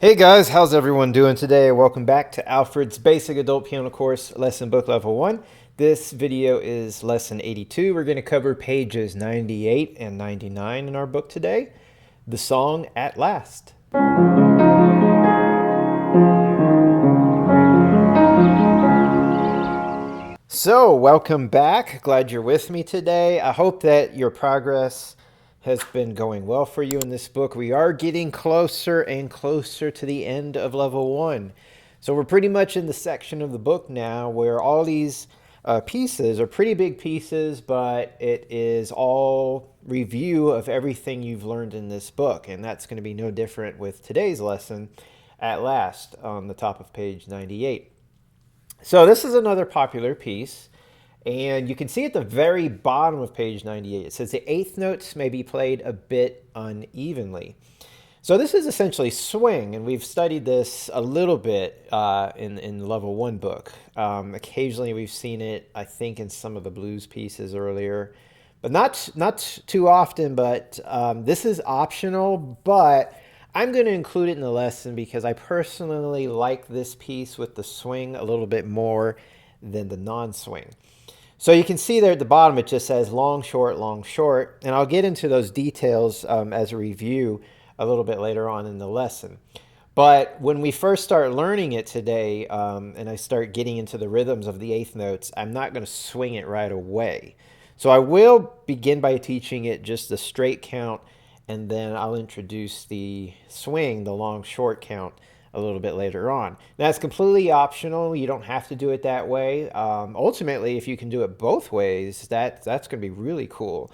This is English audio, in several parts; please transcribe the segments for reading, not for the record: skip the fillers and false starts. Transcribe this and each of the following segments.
Hey guys, how's everyone doing today? Welcome back to Alfred's Basic Adult Piano Course, Lesson Book Level 1. This video is Lesson 82. We're going to cover pages 98 and 99 in our book today. The song At Last. So, welcome back. Glad you're with me today. I hope that your progress has been going well for you in this book. We are getting closer and closer to the end of level 1. So we're pretty much in the section of the book now where all these pieces are pretty big pieces, but it is all review of everything you've learned in this book. And that's going to be no different with today's lesson, At Last, on the top of page 98. So this is another popular piece. And you can see at the very bottom of page 98, it says the eighth notes may be played a bit unevenly. So this is essentially swing, and we've studied this a little bit in level 1 book. Occasionally we've seen it, I think, in some of the blues pieces earlier, but not too often. But this is optional, but I'm going to include it in the lesson because I personally like this piece with the swing a little bit more than the non-swing. So you can see there at the bottom, it just says long, short, and I'll get into those details as a review a little bit later on in the lesson. But when we first start learning it today, and I start getting into the rhythms of the eighth notes, I'm not going to swing it right away. So I will begin by teaching it just the straight count, and then I'll introduce the swing, the long, short count, a little bit later on. That's completely optional. You don't have to do it that way. Ultimately, if you can do it both ways, that's going to be really cool.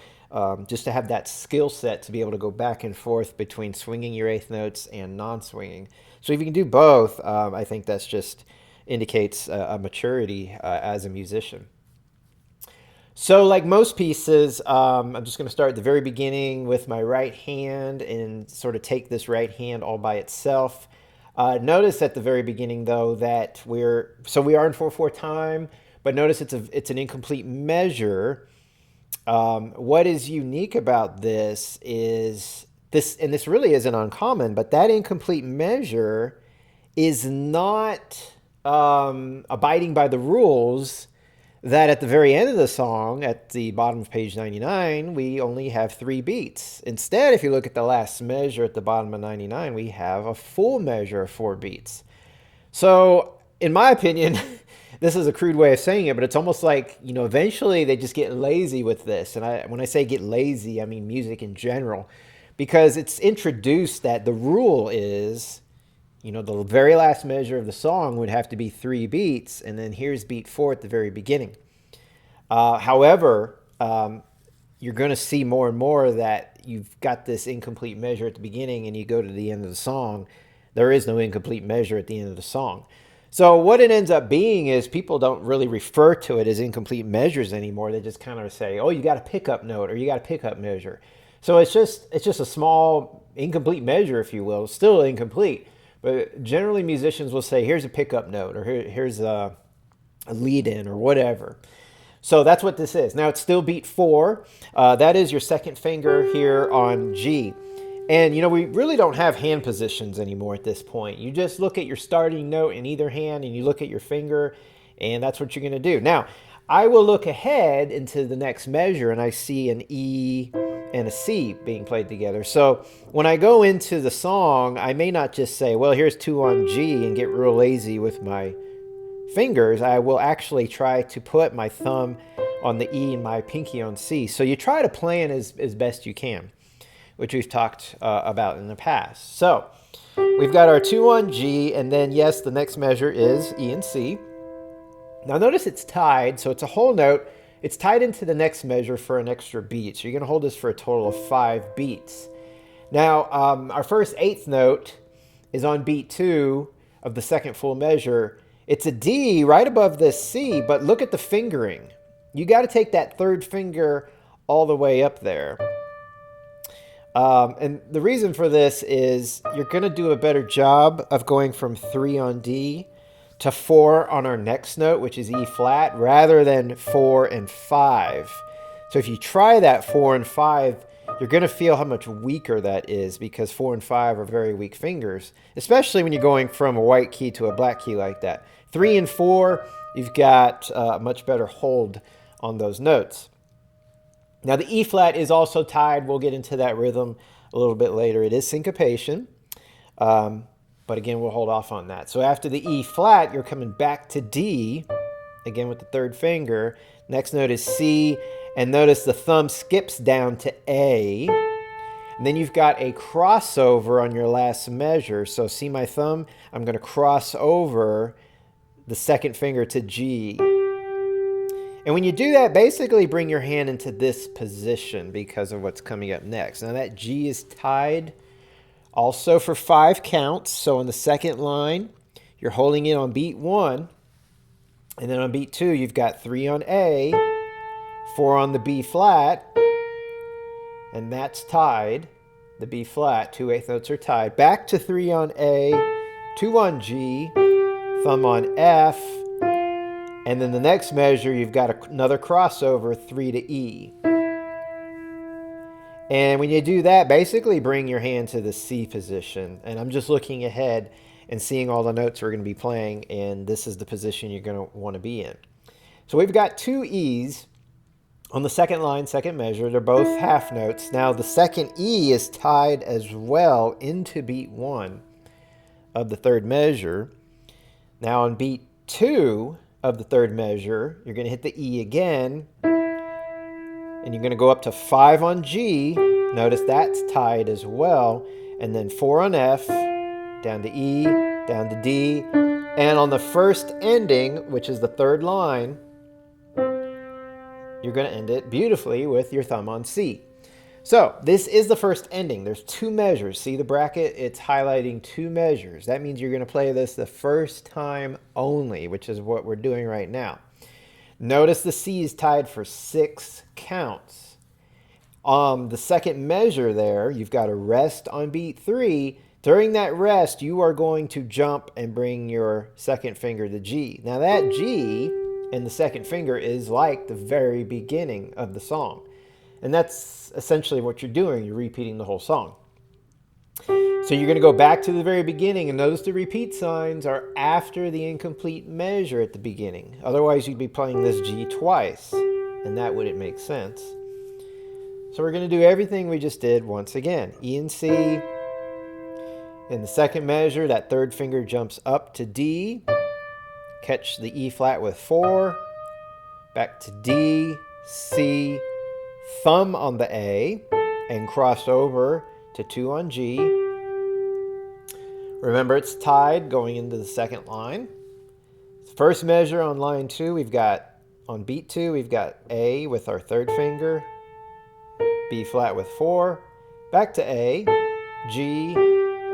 Just to have that skill set to be able to go back and forth between swinging your eighth notes and non-swinging. So if you can do both, I think that's just indicates a maturity as a musician. So like most pieces, I'm just going to start at the very beginning with my right hand and sort of take this right hand all by itself. Notice at the very beginning, though, that we are in 4/4 time, but notice it's an incomplete measure. What is unique about this is this, and this really isn't uncommon, but that incomplete measure is not abiding by the rules that at the very end of the song, at the bottom of page 99, we only have 3 beats. Instead, if you look at the last measure at the bottom of 99, we have a full measure of 4 beats. So, in my opinion, this is a crude way of saying it, but it's almost like, eventually they just get lazy with this. And when I say get lazy, I mean music in general, because it's introduced that the rule is, the very last measure of the song would have to be 3 beats, and then here's beat 4 at the very beginning. However, you're going to see more and more that you've got this incomplete measure at the beginning, and you go to the end of the song, there is no incomplete measure at the end of the song. So what it ends up being is people don't really refer to it as incomplete measures anymore. They just kind of say, oh, you got a pickup note, or you got a pickup measure. So it's just a small incomplete measure, if you will. It's still incomplete. But generally musicians will say, here's a pickup note, or here's a lead in, or whatever. So that's what this is. Now it's still beat 4. That is your second finger here on G. And we really don't have hand positions anymore at this point. You just look at your starting note in either hand and you look at your finger, and that's what you're going to do. Now, I will look ahead into the next measure and I see an E and a C being played together. So when I go into the song, I may not just say, well, here's 2 on G and get real lazy with my fingers. I will actually try to put my thumb on the E and my pinky on C. So you try to plan as best you can, which we've talked about in the past. So we've got our 2 on G, and then yes, the next measure is E and C. Now notice it's tied, so it's a whole note. It's tied into the next measure for an extra beat. So you're going to hold this for a total of 5 beats. Now, our first eighth note is on beat 2 of the second full measure. It's a D right above this C, but look at the fingering. You got to take that third finger all the way up there. And the reason for this is you're going to do a better job of going from 3 on D to 4 on our next note, which is E flat, rather than 4 and 5. So if you try that 4 and 5, you're going to feel how much weaker that is because 4 and 5 are very weak fingers, especially when you're going from a white key to a black key like that. 3 and 4, you've got a much better hold on those notes. Now the E flat is also tied. We'll get into that rhythm a little bit later. It is syncopation, but again, we'll hold off on that. So after the E flat, you're coming back to D, again with the third finger. Next note is C, and notice the thumb skips down to A. And then you've got a crossover on your last measure. So see my thumb? I'm going to cross over the second finger to G. And when you do that, basically bring your hand into this position because of what's coming up next. Now that G is tied also for 5 counts. So on the second line, you're holding it on beat 1. And then on beat 2, you've got 3 on A, 4 on the B flat, and that's tied. The B flat, 2 eighth notes are tied. Back to 3 on A, 2 on G, thumb on F, and then the next measure, you've got another crossover, 3 to E. And when you do that, basically bring your hand to the C position. And I'm just looking ahead and seeing all the notes we're going to be playing, and this is the position you're going to want to be in. So we've got 2 E's on the second line, second measure. They're both half notes. Now the second E is tied as well into beat 1 of the third measure. Now on beat 2 of the third measure, you're going to hit the E again, and you're going to go up to 5 on G. Notice that's tied as well, and then 4 on F, down to E, down to D, and on the first ending, which is the third line, you're going to end it beautifully with your thumb on C. So this is the first ending. There's 2 measures. See the bracket? It's highlighting 2 measures. That means you're going to play this the first time only, which is what we're doing right now. Notice the C is tied for 6 counts. The second measure there, you've got a rest on beat 3. During that rest, you are going to jump and bring your second finger to G. Now that G and the second finger is like the very beginning of the song. And that's essentially what you're doing. You're repeating the whole song. So you're going to go back to the very beginning, and notice the repeat signs are after the incomplete measure at the beginning. Otherwise, you'd be playing this G twice, and that wouldn't make sense. So we're going to do everything we just did once again. E and C. In the second measure, that third finger jumps up to D. Catch the E flat with 4. Back to D, C, thumb on the A, and cross over to 2 on G. Remember, it's tied going into the second line. First measure on line 2, we've got, on beat 2, we've got A with our third finger, B flat with 4, back to A, G,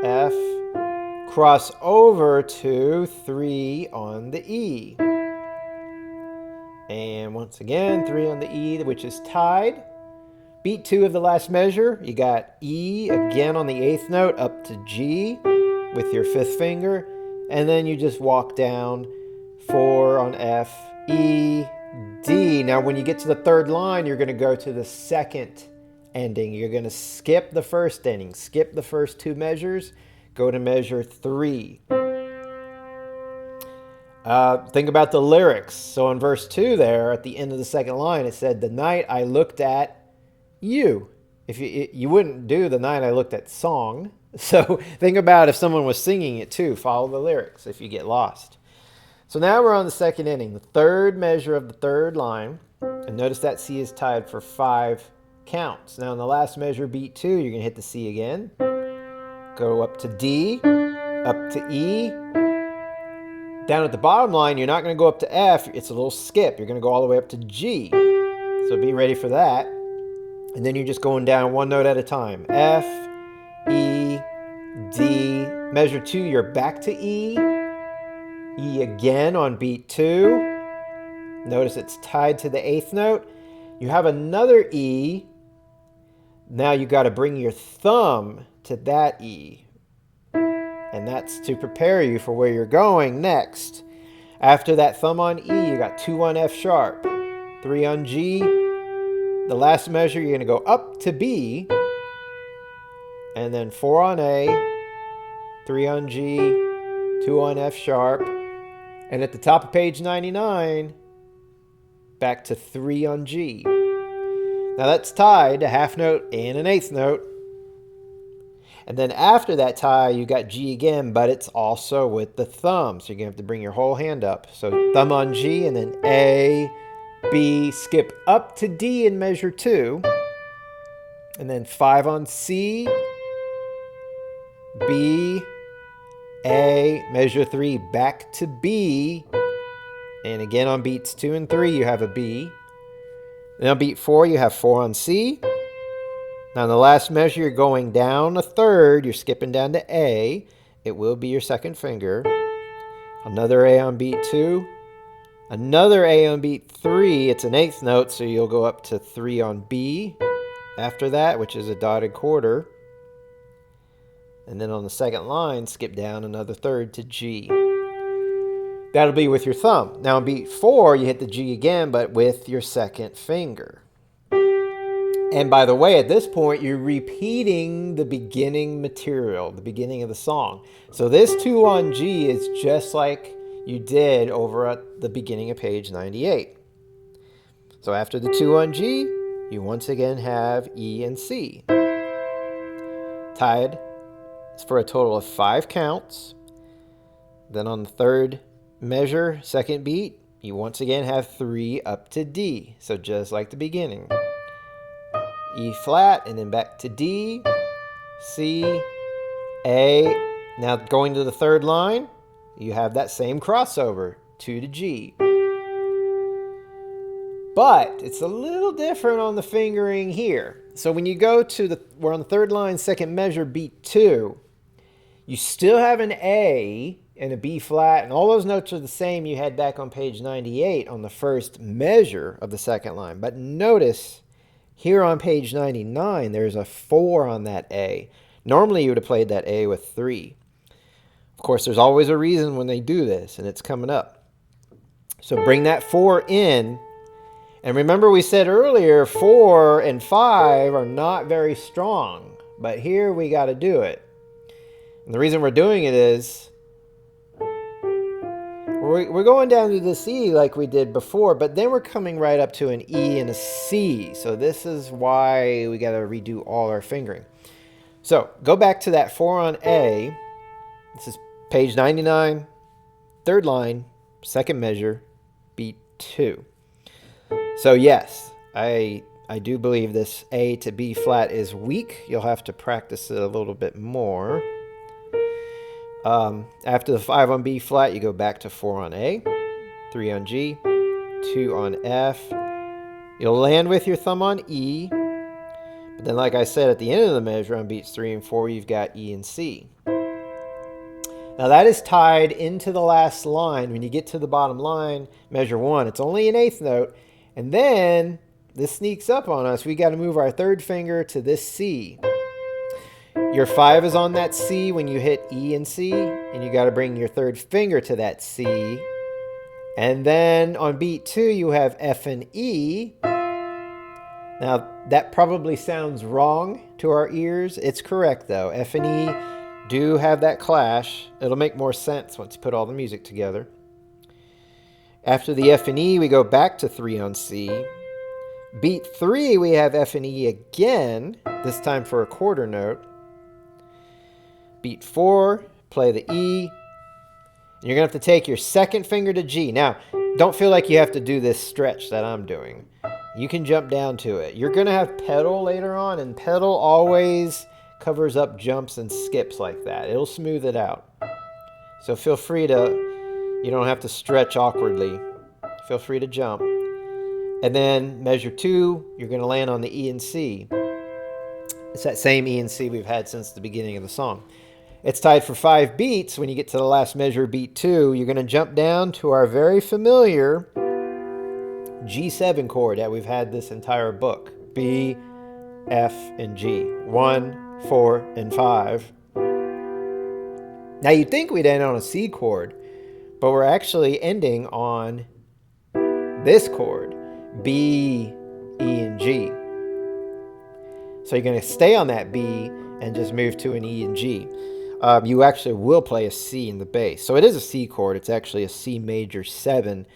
F, cross over to 3 on the E. And once again, 3 on the E, which is tied. Beat 2 of the last measure, you got E again on the 8th note up to G with your 5th finger. And then you just walk down 4 on F, E, D. Now when you get to the third line, you're going to go to the second ending. You're going to skip the first ending, skip the first 2 measures, go to measure 3. Think about the lyrics. So in verse 2 there, at the end of the second line, it said, "The night I looked at you." If you wouldn't do "the night I looked at" song. So think about if someone was singing it too. Follow the lyrics if you get lost. So now we're on the second ending, the third measure of the third line. And notice that C is tied for 5 counts. Now in the last measure, beat 2, you're going to hit the C again. Go up to D, up to E. Down at the bottom line, you're not going to go up to F. It's a little skip. You're going to go all the way up to G. So be ready for that. And then you're just going down 1 note at a time. F, E, D. Measure 2, you're back to E. E again on beat 2. Notice it's tied to the 8th note. You have another E. Now you got to bring your thumb to that E. And that's to prepare you for where you're going next. After that thumb on E, you got 2 on F sharp, 3 on G, the last measure, you're going to go up to B, and then 4 on A, 3 on G, 2 on F sharp, and at the top of page 99, back to 3 on G. Now that's tied a half note and an eighth note. And then after that tie, you got G again, but it's also with the thumb. So you're going to have to bring your whole hand up. So thumb on G, and then A, B, skip up to D in measure 2. And then 5 on C, B, A, measure 3, back to B. And again on beats 2 and 3, you have a B. Then on beat 4, you have 4 on C. Now, in the last measure, you're going down a third. You're skipping down to A. It will be your second finger. Another A on beat 2. Another A on beat 3. It's an eighth note, so you'll go up to 3 on B after that, which is a dotted quarter. And then on the second line, skip down another third to G. That'll be with your thumb. Now, on beat 4, you hit the G again, but with your second finger. And by the way, at this point, you're repeating the beginning material, the beginning of the song. So this 2 on G is just like you did over at the beginning of page 98. So after the 2 on G, you once again have E and C. Tied for a total of 5 counts. Then on the third measure, second beat, you once again have 3 up to D. So just like the beginning. E flat, and then back to D, C, A. Now going to the third line, you have that same crossover, 2 to G. But it's a little different on the fingering here. So when you go to we're on the third line, second measure, beat 2, you still have an A and a B flat, and all those notes are the same you had back on page 98 on the first measure of the second line. But notice here on page 99, there's a 4 on that A. Normally, you would have played that A with 3. Of course, there's always a reason when they do this, and it's coming up. So bring that 4 in. And remember we said earlier, 4 and 5 are not very strong. But here we got to do it. And the reason we're doing it is we're going down to the C like we did before, but then we're coming right up to an E and a C. So this is why we got to redo all our fingering. So go back to that 4 on A. This is page 99, third line, second measure, beat 2. So yes, I do believe this A to B flat is weak. You'll have to practice it a little bit more. After the 5 on B flat, you go back to 4 on A, 3 on G, 2 on F. You'll land with your thumb on E. But then, like I said, at the end of the measure on beats 3 and 4, you've got E and C. Now that is tied into the last line. When you get to the bottom line, measure 1, it's only an eighth note. And then this sneaks up on us. We got to move our third finger to this C. Your 5 is on that C when you hit E and C, and you got to bring your third finger to that C. And then on beat 2, you have F and E. Now, that probably sounds wrong to our ears. It's correct, though. F and E do have that clash. It'll make more sense once you put all the music together. After the F and E, we go back to 3 on C. Beat 3, we have F and E again, this time for a quarter note. Beat 4, play the E. And you're going to have to take your second finger to G. Now, don't feel like you have to do this stretch that I'm doing. You can jump down to it. You're going to have pedal later on, and pedal always covers up jumps and skips like that. It'll smooth it out. So feel free to, you don't have to stretch awkwardly. Feel free to jump. And then measure 2, you're going to land on the E and C. It's that same E and C we've had since the beginning of the song. It's tied for 5 beats. When you get to the last measure, beat 2, you're going to jump down to our very familiar G7 chord that we've had this entire book. B, F, and G. 1, 4, and 5. Now you'd think we'd end on a C chord, but we're actually ending on this chord. B, E, and G. So you're going to stay on that B and just move to an E and G. You actually will play a C in the bass. So it is a C chord. It's actually a C major 7.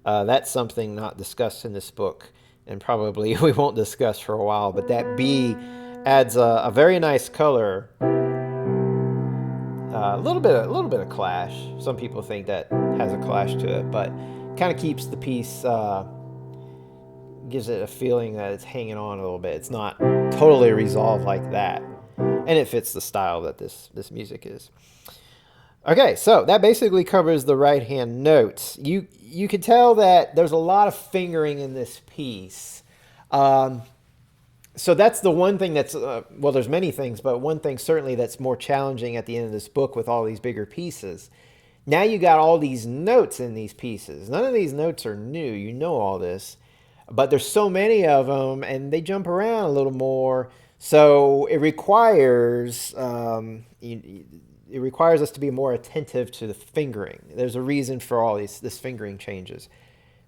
That's something not discussed in this book, and probably we won't discuss for a while. But that B adds a very nice color. A little bit of clash. Some people think that has a clash to it, but kind of keeps the piece, gives it a feeling that it's hanging on a little bit. It's not totally resolved like that, and it fits the style that this music is. Okay, so that basically covers the right hand notes. You can tell that there's a lot of fingering in this piece. So that's the one thing that's, well, there's many things, but one thing certainly that's more challenging at the end of this book with all these bigger pieces. Now you got all these notes in these pieces. None of these notes are new. You know all this. But there's so many of them, and they jump around a little more. So it requires us to be more attentive to the fingering. There's a reason for all this fingering changes.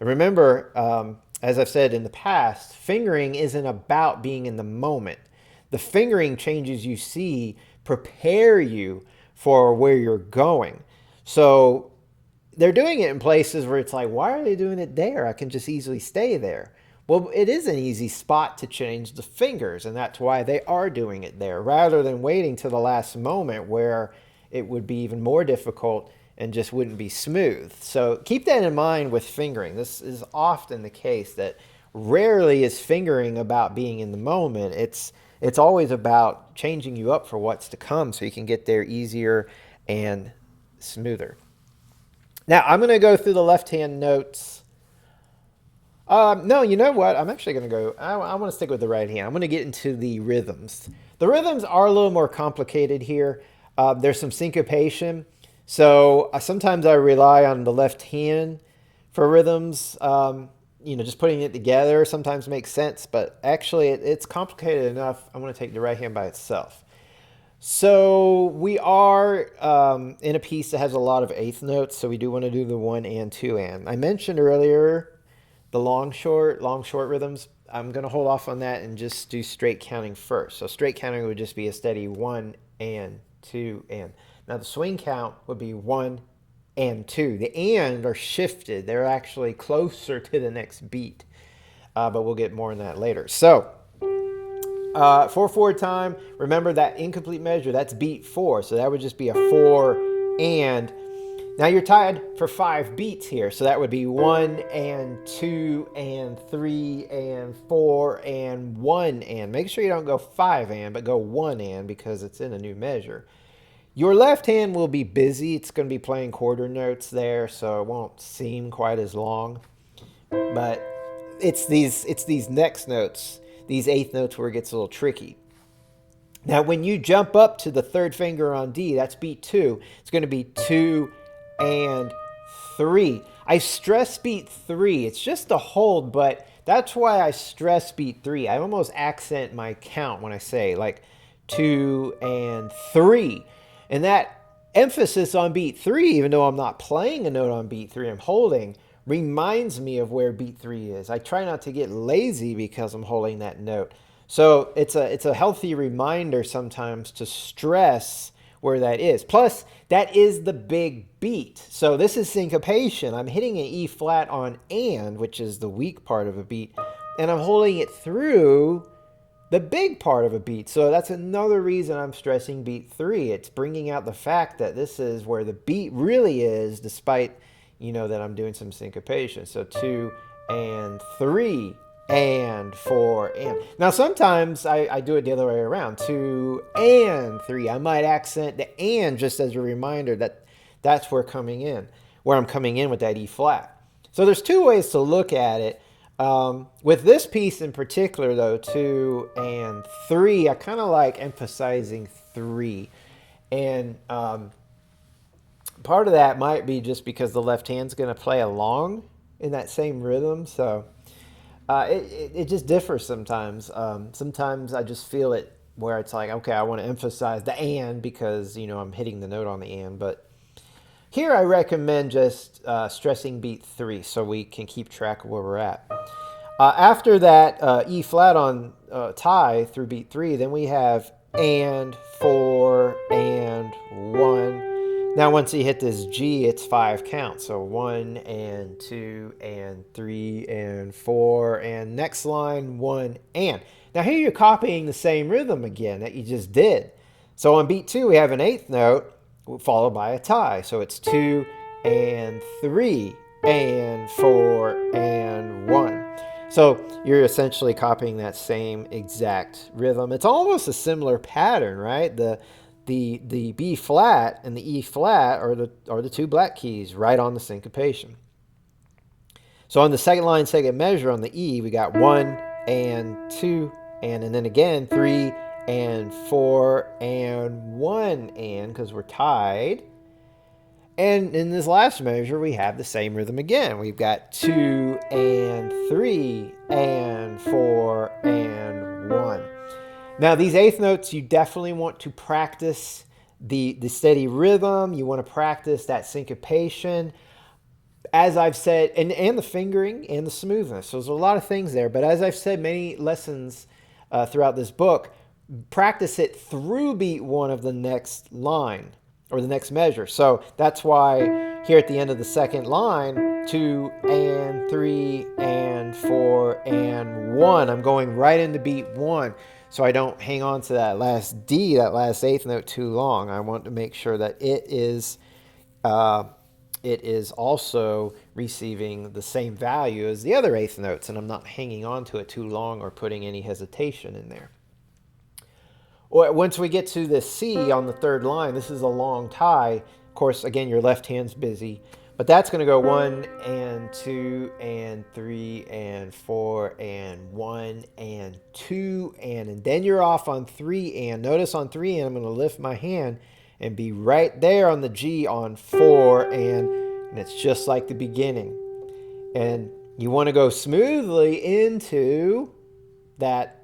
And remember, as I've said in the past, fingering isn't about being in the moment. The fingering changes you see prepare you for where you're going. So they're doing it in places where it's like, why are they doing it there? I can just easily stay there. Well, it is an easy spot to change the fingers, and that's why they are doing it there, rather than waiting to the last moment where it would be even more difficult and just wouldn't be smooth. So keep that in mind with fingering. This is often the case that rarely is fingering about being in the moment. It's always about changing you up for what's to come so you can get there easier and smoother. Now, I'm going to go through the left-hand notes. No, you know what? I'm actually going to go, I want to stick with the right hand. I'm going to get into the rhythms. The rhythms are a little more complicated here. There's some syncopation. So sometimes I rely on the left hand for rhythms. Just putting it together sometimes makes sense, but actually it's complicated enough. I'm going to take the right hand by itself. So we are in a piece that has a lot of eighth notes, so we do want to do the 1 and 2 and. I mentioned earlier the long short rhythms. I'm going to hold off on that and just do straight counting first. So straight counting would just be a steady 1 and 2 and. Now the swing count would be 1 and 2. The and are shifted. They're actually closer to the next beat, but we'll get more on that later. So 4/4 time, remember that incomplete measure, that's beat 4. So that would just be a 4 and. Now you're tied for 5 beats here. So that would be 1 and 2 and 3 and 4 and 1 and. Make sure you don't go 5 and, but go 1 and because it's in a new measure. Your left hand will be busy. It's going to be playing quarter notes there, so it won't seem quite as long. But it's these next notes, these eighth notes, where it gets a little tricky. Now, when you jump up to the third finger on D, that's beat 2. It's going to be 2 and 3. I stress beat 3. It's just a hold, but that's why I stress beat 3. I almost accent my count when I say like 2 and 3. And that emphasis on beat 3, even though I'm not playing a note on beat 3, I'm holding, reminds me of where beat 3 is. I try not to get lazy because I'm holding that note. So it's a healthy reminder sometimes to stress where that is. Plus, that is the big beat. So this is syncopation. I'm hitting an E flat on and, which is the weak part of a beat, and I'm holding it through the big part of a beat. So that's another reason I'm stressing beat 3. It's bringing out the fact that this is where the beat really is, despite, that I'm doing some syncopation. So 2 and 3 and 4 and. Now sometimes I do it the other way around. 2 and 3. I might accent the and just as a reminder that that's where I'm coming in with that E flat. So there's two ways to look at it. With this piece in particular, though, 2 and 3, I kind of like emphasizing 3. And part of that might be just because the left hand's going to play along in that same rhythm. So it just differs sometimes. Sometimes I just feel it where it's like, okay, I want to emphasize the and because, I'm hitting the note on the and. But here I recommend just stressing beat 3 so we can keep track of where we're at. After that E flat on tie through beat 3, then we have and 4 and 1. Now once you hit this G, it's 5 counts. So 1 and 2 and 3 and 4 and next line 1 and. Now here you're copying the same rhythm again that you just did. So on beat 2, we have an eighth note followed by a tie. So it's 2 and 3 and 4 and 1. So you're essentially copying that same exact rhythm. It's almost a similar pattern, right? The B flat and the E flat are the two black keys right on the syncopation. So on the second line, second measure on the E, we got 1 and 2 and then again 3 and 4 and 1 and, because we're tied. And in this last measure, we have the same rhythm again. We've got 2 and 3 and 4 and 1. Now, these eighth notes, you definitely want to practice the steady rhythm. You want to practice that syncopation. As I've said, and the fingering and the smoothness. So there's a lot of things there. But as I've said many lessons throughout this book, practice it through beat 1 of the next line or the next measure. So that's why here at the end of the second line, 2 and 3 and 4 and 1, I'm going right into beat 1. So I don't hang on to that last D, that last eighth note too long. I want to make sure that it is also receiving the same value as the other eighth notes, and I'm not hanging on to it too long or putting any hesitation in there. Once we get to the C on the third line, this is a long tie. Of course, again, your left hand's busy, but that's going to go 1 and 2 and 3 and 4 and 1 and 2 and then you're off on 3 and. Notice on 3 and, I'm going to lift my hand and be right there on the G on 4 and it's just like the beginning. And you want to go smoothly into that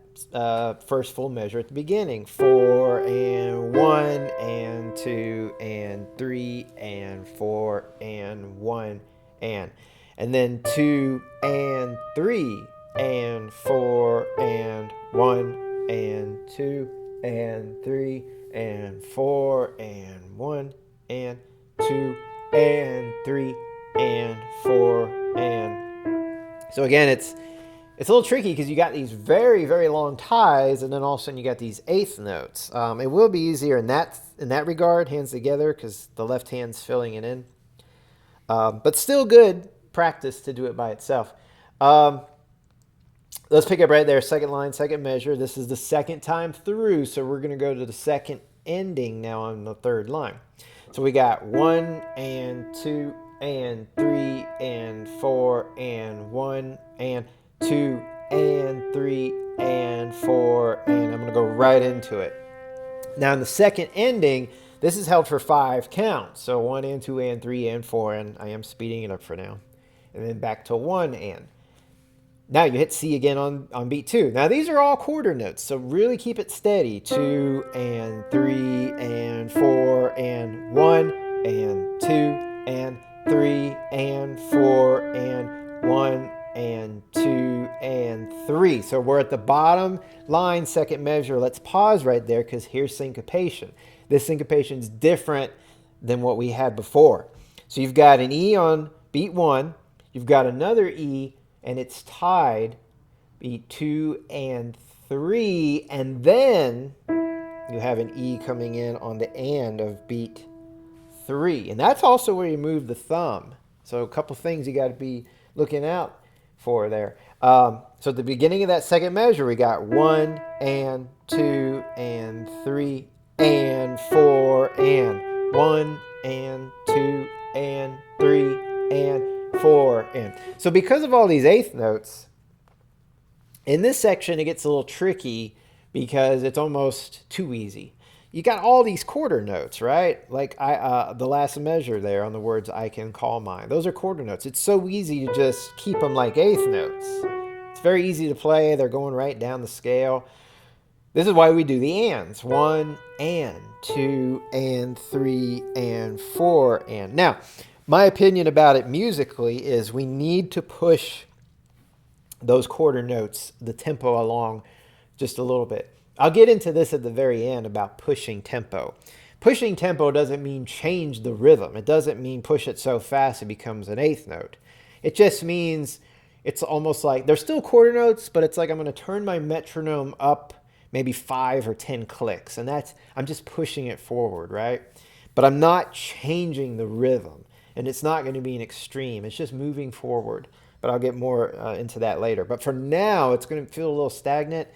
first full measure at the beginning. 4 and 1 and 2 and 3 and 4 and 1 and then 2 and 3 and 4 and 1 and 2 and 3 and 4 and 1 and 2 and 3 and 4 and. So again, it's a little tricky because you got these very, very long ties, and then all of a sudden you got these eighth notes. It will be easier in that regard, hands together, because the left hand's filling it in. But still good practice to do it by itself. Let's pick up right there, second line, second measure. This is the second time through, so we're going to go to the second ending now on the third line. So we got 1 and 2 and 3 and 4 and 1 and 2 and 3 and 4 and I'm going to go right into it. Now in the second ending, this is held for 5 counts. So 1 and 2 and 3 and 4 and I am speeding it up for now. And then back to 1 and. Now you hit C again on beat 2. Now these are all quarter notes, so really keep it steady. 2 and 3 and 4 and 1 and 2 and 3 and 4 and 1 and 2 and 3. So we're at the bottom line, second measure. Let's pause right there because here's syncopation. This syncopation is different than what we had before. So you've got an E on beat 1. You've got another E, and it's tied beat 2 and 3. And then you have an E coming in on the end of beat 3. And that's also where you move the thumb. So a couple things you got to be looking out for there. So at the beginning of that second measure, we got 1 and 2 and 3 and 4 and 1 and 2 and 3 and 4 and. So because of all these eighth notes, in this section it gets a little tricky because it's almost too easy. You got all these quarter notes, right? Like the last measure there on the words I can call mine. Those are quarter notes. It's so easy to just keep them like eighth notes. It's very easy to play. They're going right down the scale. This is why we do the ands. 1 and 2 and 3 and 4 and. Now, my opinion about it musically is we need to push those quarter notes, the tempo along just a little bit. I'll get into this at the very end about pushing tempo. Pushing tempo doesn't mean change the rhythm. It doesn't mean push it so fast it becomes an eighth note. It just means it's almost like there's still quarter notes, but it's like I'm going to turn my metronome up maybe 5 or 10 clicks, and I'm just pushing it forward, right? But I'm not changing the rhythm, and it's not going to be an extreme. It's just moving forward. But I'll get more into that later. But for now, it's going to feel a little stagnant.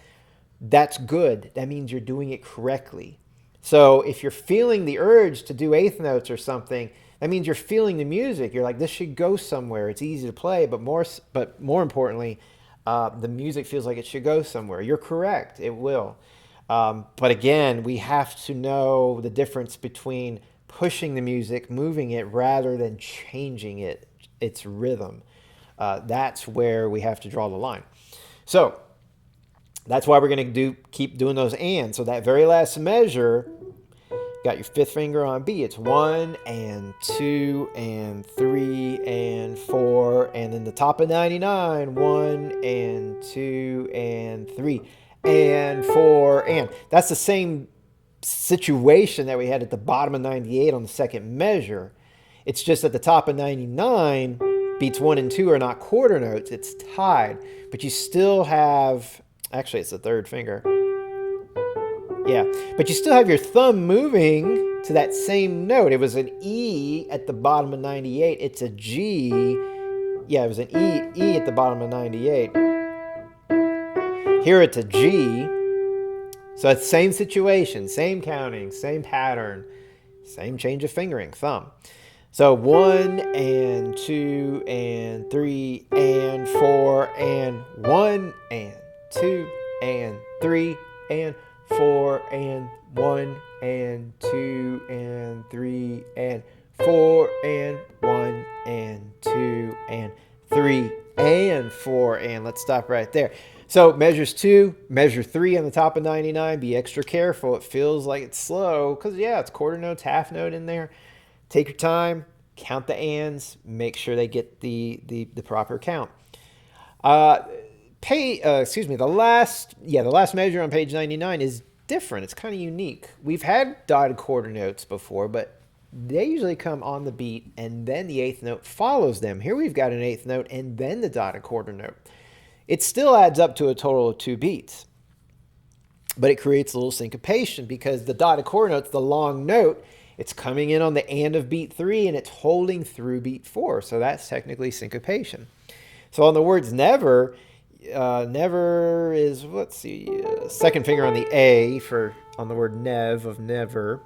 That's good. That means you're doing it correctly. So if you're feeling the urge to do eighth notes or something, that means you're feeling the music. You're like, this should go somewhere. It's easy to play, but more importantly, the music feels like it should go somewhere. You're correct. It will. But again, we have to know the difference between pushing the music, moving it, rather than changing its rhythm. That's where we have to draw the line. So that's why we're going to keep doing those ands. So that very last measure, got your fifth finger on B. It's 1 and 2 and 3 and 4. And then the top of 99, 1 and 2 and 3 and 4 and. That's the same situation that we had at the bottom of 98 on the second measure. It's just at the top of 99, beats 1 and 2 are not quarter notes. It's tied. But you still have, actually it's the third finger. Yeah, but you still have your thumb moving to that same note. It was an E at the bottom of 98. It's a G. Yeah, it was an E at the bottom of 98. Here it's a G. So it's same situation, same counting, same pattern, same change of fingering, thumb. So 1 and 2 and 3 and 4 and 1 and 2 and 3 and 4 and 1 and 2 and 3 and 4 and 1 and 2 and 3 and 4 and. Let's stop right there. So measures 2, measure 3 on the top of 99. Be extra careful. It feels like it's slow because, yeah, it's quarter notes, half note in there. Take your time, count the ands, make sure they get the proper count. The last measure on page 99 is different. It's kind of unique. We've had dotted quarter notes before, but they usually come on the beat and then the eighth note follows them. Here we've got an eighth note and then the dotted quarter note. It still adds up to a total of 2 beats, but it creates a little syncopation because the dotted quarter note's the long note. It's coming in on the and of beat 3 and it's holding through beat 4. So that's technically syncopation. So on the words never, never is, let's see, second finger on the A on the word nev of never.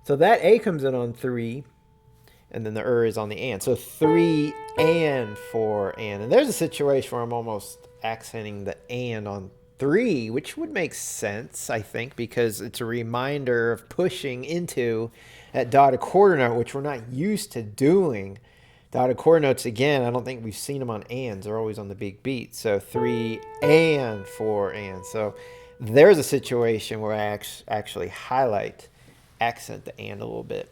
So that A comes in on 3, and then the is on the and. So 3 and 4 and. And there's a situation where I'm almost accenting the and on 3, which would make sense, I think, because it's a reminder of pushing into that dotted quarter note, which we're not used to doing. Dotted quarter notes, again, I don't think we've seen them on ands. They're always on the big beat. So 3 and 4 and. So there's a situation where I actually accent the and a little bit.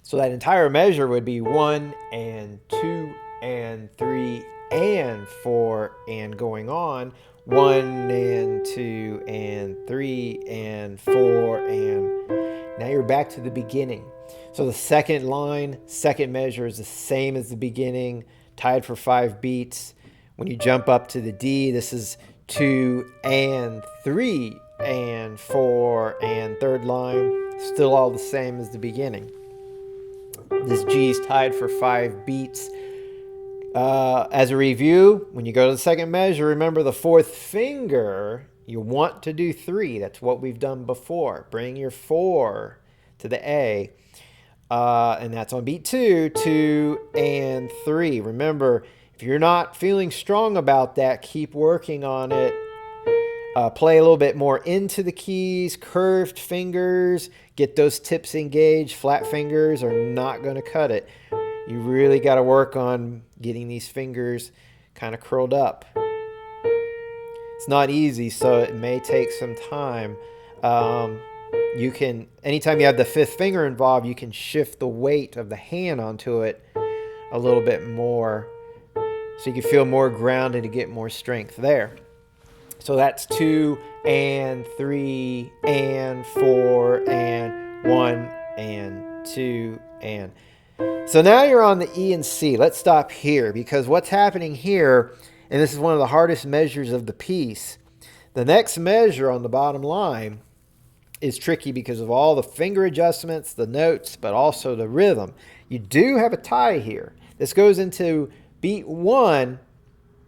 So that entire measure would be 1 and 2 and 3 and 4 and going on. 1 and 2 and 3 and 4 and. Now you're back to the beginning. So the second line, second measure is the same as the beginning, tied for 5 beats. When you jump up to the D, this is 2 and 3 and 4 and third line, still all the same as the beginning. This G is tied for 5 beats. As a review, when you go to the second measure, remember the fourth finger, you want to do 3. That's what we've done before. Bring your 4 to the A. And that's on beat 2, 2 and 3. Remember, if you're not feeling strong about that, keep working on it. Play a little bit more into the keys, curved fingers, get those tips engaged. Flat fingers are not going to cut it. You really got to work on getting these fingers kind of curled up. It's not easy, so it may take some time. You can, anytime you have the fifth finger involved, you can shift the weight of the hand onto it a little bit more. So you can feel more grounded to get more strength there. So that's 2 and 3 and 4 and 1 and 2 and. So now you're on the E and C. Let's stop here because what's happening here, and this is one of the hardest measures of the piece, the next measure on the bottom line is tricky because of all the finger adjustments, the notes, but also the rhythm. You do have a tie here. This goes into beat 1,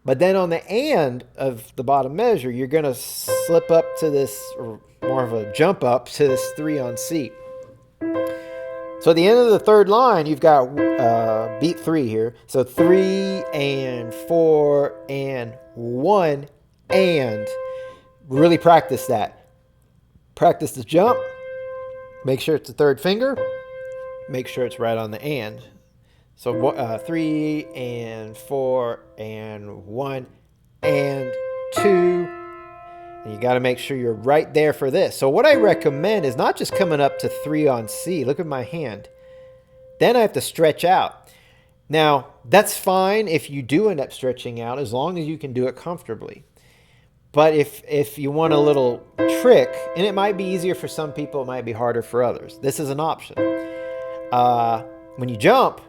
but then on the and of the bottom measure, you're going to slip up to this, or more of a jump up to this 3 on C. So at the end of the third line, you've got beat 3 here. So 3 and 4 and 1 and. Really practice that. Practice the jump. Make sure it's the third finger. Make sure it's right on the and. So 3 and 4 and 1 and 2. And you got to make sure you're right there for this. So what I recommend is not just coming up to 3 on C. Look at my hand. Then I have to stretch out. Now, that's fine if you do end up stretching out as long as you can do it comfortably. But if you want a little trick, and it might be easier for some people, it might be harder for others. This is an option. When you jump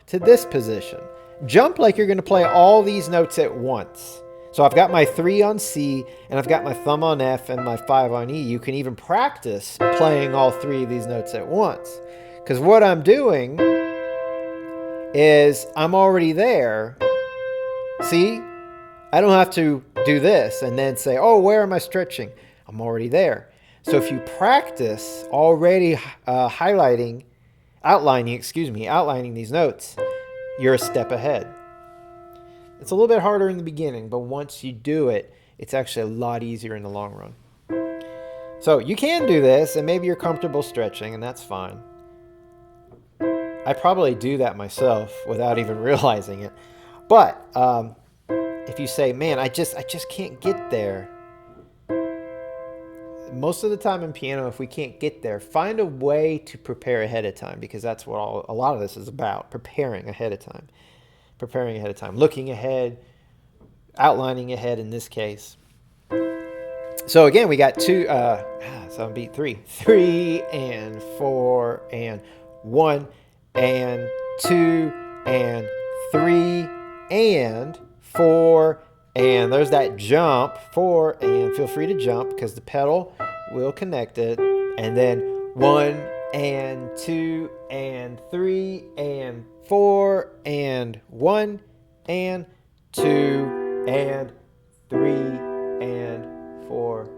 to this position. Jump like you're going to play all these notes at once. So I've got my 3 on C, and I've got my thumb on F and my 5 on E. You can even practice playing all 3 of these notes at once. Because what I'm doing is I'm already there. See? I don't have to do this and then say, oh, where am I stretching? I'm already there. So if you practice already outlining these notes, you're a step ahead. It's a little bit harder in the beginning, but once you do it, it's actually a lot easier in the long run. So you can do this, and maybe you're comfortable stretching, and that's fine. I probably do that myself without even realizing it. But if you say, man, I just can't get there. Most of the time in piano, if we can't get there, find a way to prepare ahead of time, because that's what a lot of this is about, preparing ahead of time. Looking ahead, outlining ahead in this case. So again, we got 2, so I'm beat 3. 3 and 4 and 1 and 2 and 3 and 4, and there's that jump, 4, and feel free to jump because the pedal will connect it, and then 1 and 2 and 3 and 4 and 1 and 2 and 3 and 4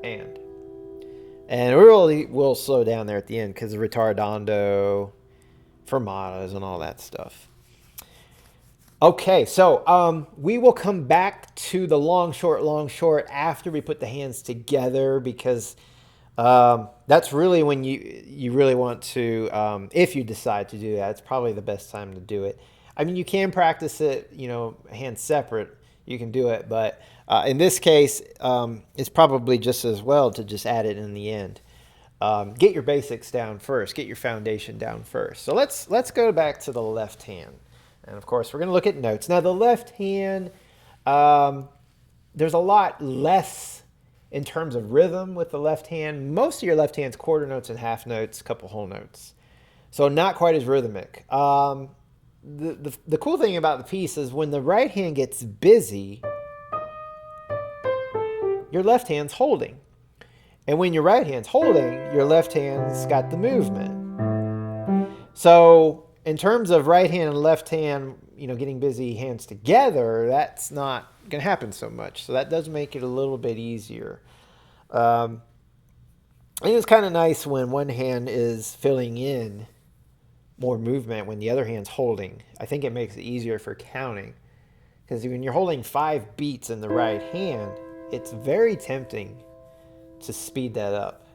and really we'll slow down there at the end because of ritardando, fermatas, and all that stuff. Okay, so we will come back to the long, short after we put the hands together, because that's really when you really want to, if you decide to do that, it's probably the best time to do it. I mean, you can practice it, hands separate, you can do it, but in this case, it's probably just as well to just add it in the end. Get your basics down first, get your foundation down first. So let's go back to the left hand. And of course, we're going to look at notes. Now, the left hand, there's a lot less in terms of rhythm with the left hand. Most of your left hand's quarter notes and half notes, a couple whole notes. So not quite as rhythmic. The cool thing about the piece is when the right hand gets busy, your left hand's holding. And when your right hand's holding, your left hand's got the movement. So in terms of right hand and left hand, getting busy hands together, that's not going to happen so much. So that does make it a little bit easier. And it's kind of nice when one hand is filling in more movement when the other hand's holding. I think it makes it easier for counting. Because when you're holding 5 beats in the right hand, it's very tempting to speed that up.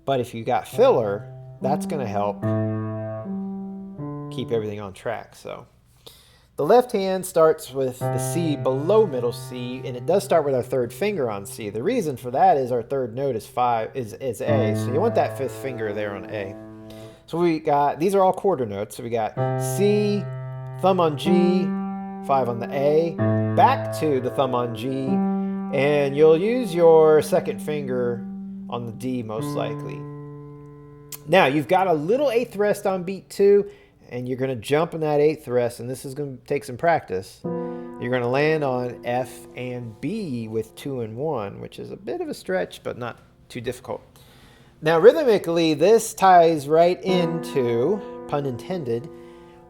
But if you got filler, that's going to help keep everything on track. So the left hand starts with the C below middle C, and it does start with our third finger on C. The reason for that is our third note is A, so you want that 5th finger there on A. So we got, these are all quarter notes. So we got C, thumb on G, 5 on the A, back to the thumb on G, and you'll use your second finger on the D most likely. Now, you've got a little 8th rest on beat 2, and you're going to jump in that 8th rest, and this is going to take some practice. You're going to land on F and B with 2 and 1, which is a bit of a stretch, but not too difficult. Now, rhythmically, this ties right into, pun intended,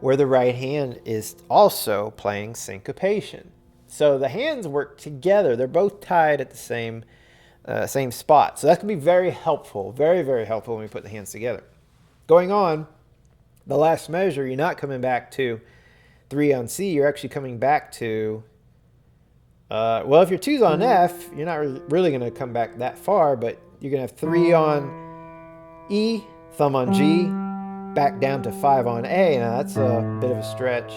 where the right hand is also playing syncopation. So the hands work together. They're both tied at the same spot. So that can be very helpful, very, very helpful when we put the hands together. Going on, the last measure, you're not coming back to 3 on C. You're actually coming back to, well, if your 2's on F, you're not really going to come back that far, but you're going to have 3 on E, thumb on G, back down to 5 on A. Now that's a bit of a stretch.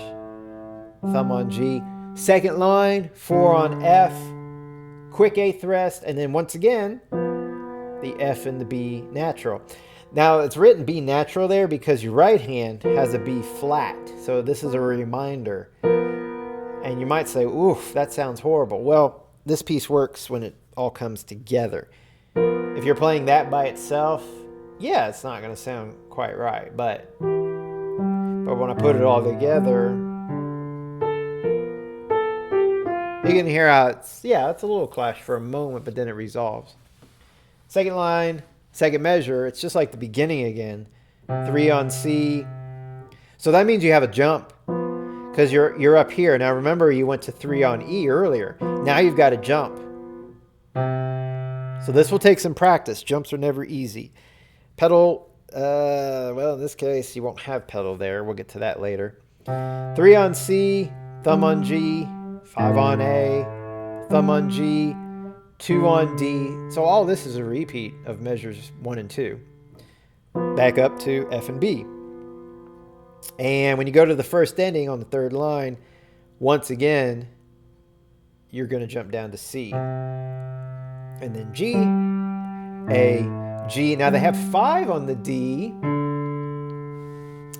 Thumb on G. Second line, 4 on F, quick 8th rest, and then once again, the F and the B natural. Now it's written B natural there because your right hand has a B flat. So this is a reminder. And you might say, oof, that sounds horrible. Well, this piece works when it all comes together. If you're playing that by itself, yeah, it's not going to sound quite right. But when I put it all together, you can hear how it's a little clash for a moment, but then it resolves. Second line, second measure, it's just like the beginning again. 3 on C. So that means you have a jump because you're up here. Now remember, you went to 3 on E earlier. Now you've got to jump. So this will take some practice. Jumps are never easy. Pedal, well, in this case, you won't have pedal there. We'll get to that later. 3 on C, thumb on G, 5 on A, thumb on G, 2 on D. So all this is a repeat of measures 1 and 2. Back up to F and B. And when you go to the first ending on the third line, once again, you're going to jump down to C. And then G, A, G. Now they have 5 on the D,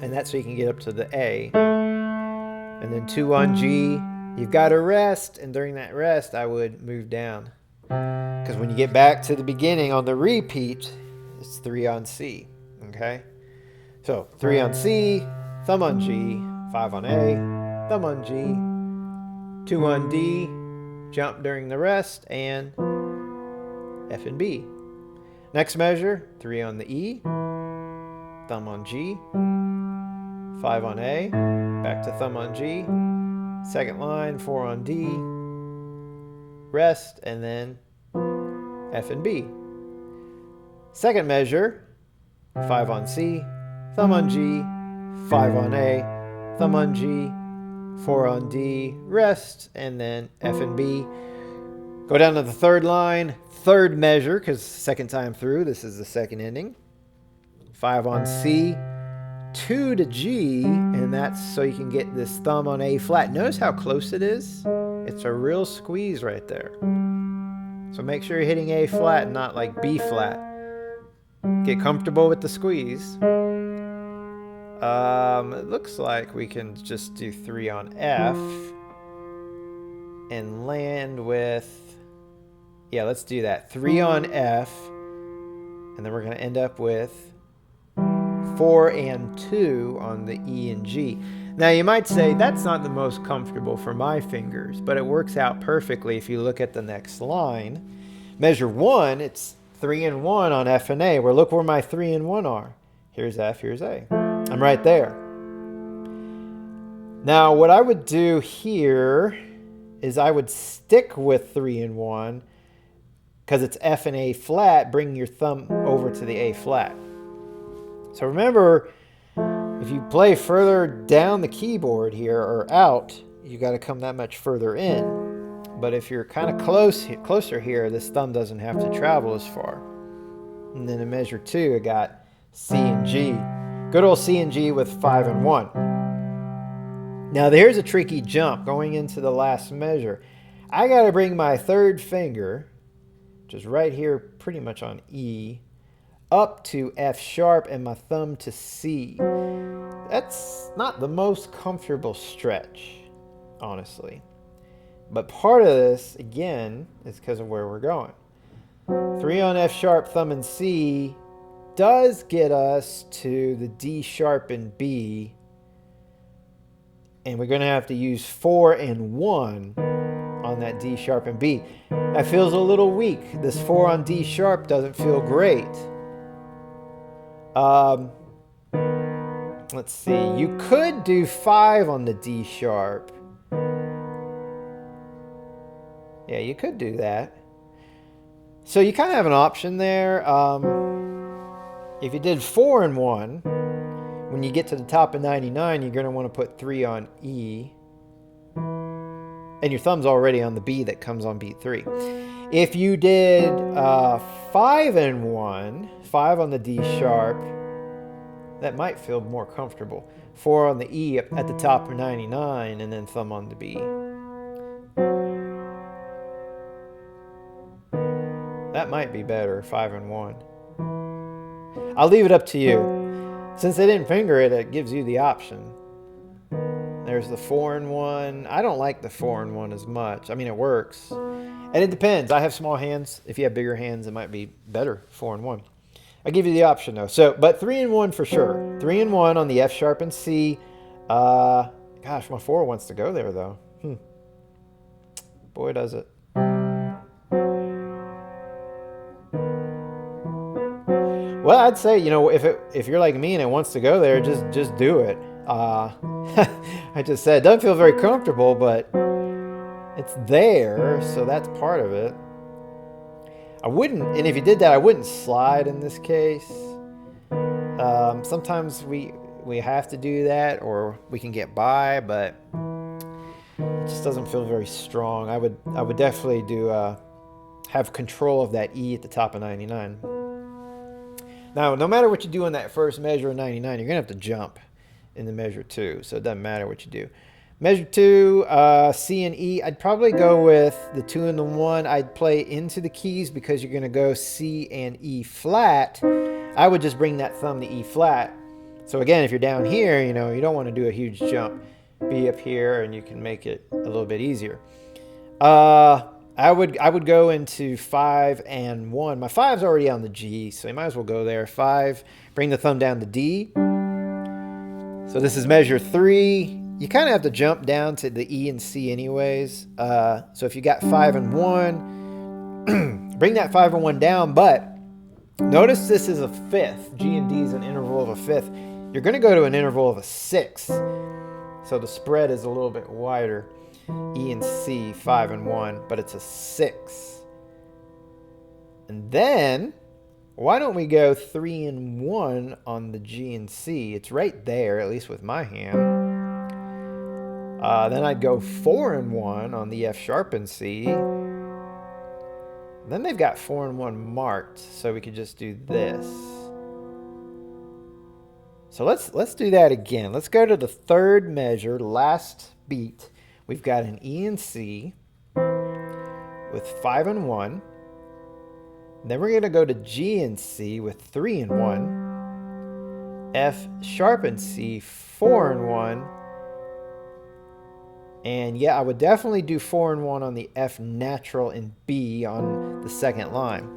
and that's so you can get up to the A. And then 2 on G. You've got to rest, and during that rest, I would move down. Because when you get back to the beginning on the repeat, it's 3 on C, okay? So 3 on C, thumb on G, 5 on A, thumb on G, 2 on D, jump during the rest, and F and B. Next measure, 3 on the E, thumb on G, 5 on A, back to thumb on G, second line, 4 on D, rest, and then F and B. Second measure, 5 on C, thumb on G, 5 on A, thumb on G, 4 on D, rest, and then F and B. Go down to the third line, third measure, because second time through, this is the second ending. 5 on C, 2 to G, and that's so you can get this thumb on A flat. Notice how close it is? It's a real squeeze right there. So make sure you're hitting A flat and not like B flat. Get comfortable with the squeeze. It looks like we can just do 3 on F and land with, yeah, let's do that. 3 on F, and then we're going to end up with 4 and 2 on the E and G. Now you might say that's not the most comfortable for my fingers, but it works out perfectly if you look at the next line. Measure 1, it's 3 and 1 on F and A. Well, look where my 3 and 1 are. Here's F, here's A. I'm right there. Now what I would do here is I would stick with 3 and 1 because it's F and A flat. Bring your thumb over to the A flat. So remember, if you play further down the keyboard here or out, you got to come that much further in. But if you're kind of closer here, this thumb doesn't have to travel as far. And then in measure 2, I got C and G. Good old C and G with 5 and 1. Now there's a tricky jump going into the last measure. I got to bring my third finger, which is right here pretty much on E, up to F sharp and my thumb to C. That's not the most comfortable stretch. honestly. But part of this, again, is because of where we're going. 3 on F sharp, thumb, and C does get us to the D sharp and B. And we're going to have to use 4 and 1 on that D sharp and B. That feels a little weak. This 4 on D sharp doesn't feel great. Let's see. You could do 5 on the D sharp. Yeah, you could do that. So you kind of have an option there. If you did 4 and 1, when you get to the top of 99, you're going to want to put 3 on E. And your thumb's already on the B that comes on beat 3. If you did 5 and 1, 5 on the D sharp, that might feel more comfortable. 4 on the E at the top of 99, and then thumb on the B. That might be better, 5 and 1. I'll leave it up to you. Since they didn't finger it, it gives you the option. There's the 4 and 1. I don't like the 4 and 1 as much. I mean, it works. And it depends. I have small hands. If you have bigger hands, it might be better, 4 and 1. I'll give you the option, though. So, but 3 and 1 for sure. 3 and 1 on the F sharp and C. Gosh, my 4 wants to go there, though. Boy, does it. Well, I'd say, if you're like me and it wants to go there, just do it. I just said it doesn't feel very comfortable, but it's there, so that's part of it. I wouldn't, and if you did that, I wouldn't slide in this case. Sometimes we have to do that, or we can get by, but it just doesn't feel very strong. I would definitely do have control of that E at the top of 99. Now, no matter what you do on that first measure of 99, you're going to have to jump in the measure 2. So it doesn't matter what you do. Measure 2, C and E. I'd probably go with the 2 and the 1. I'd play into the keys because you're going to go C and E flat. I would just bring that thumb to E flat. So again, if you're down here, you don't want to do a huge jump. Be up here and you can make it a little bit easier. I would go into 5 and 1. My 5's already on the G, so you might as well go there. 5, bring the thumb down to D. So this is measure 3. You kind of have to jump down to the E and C anyways. So if you got 5 and 1, bring that 5 and 1 down, but notice this is a 5th. G and D is an interval of a 5th. You're going to go to an interval of a 6th. So the spread is a little bit wider. E and C, 5 and 1, but it's a 6. And then, why don't we go 3 and 1 on the G and C? It's right there, at least with my hand. Then I'd go 4 and 1 on the F sharp and C. Then they've got 4 and 1 marked, so we could just do this. So let's do that again. Let's go to the third measure, last beat. We've got an E and C with 5 and 1. Then we're going to go to G and C with 3 and 1. F sharp and C, 4 and 1. And yeah, I would definitely do 4 and 1 on the F natural and B on the second line.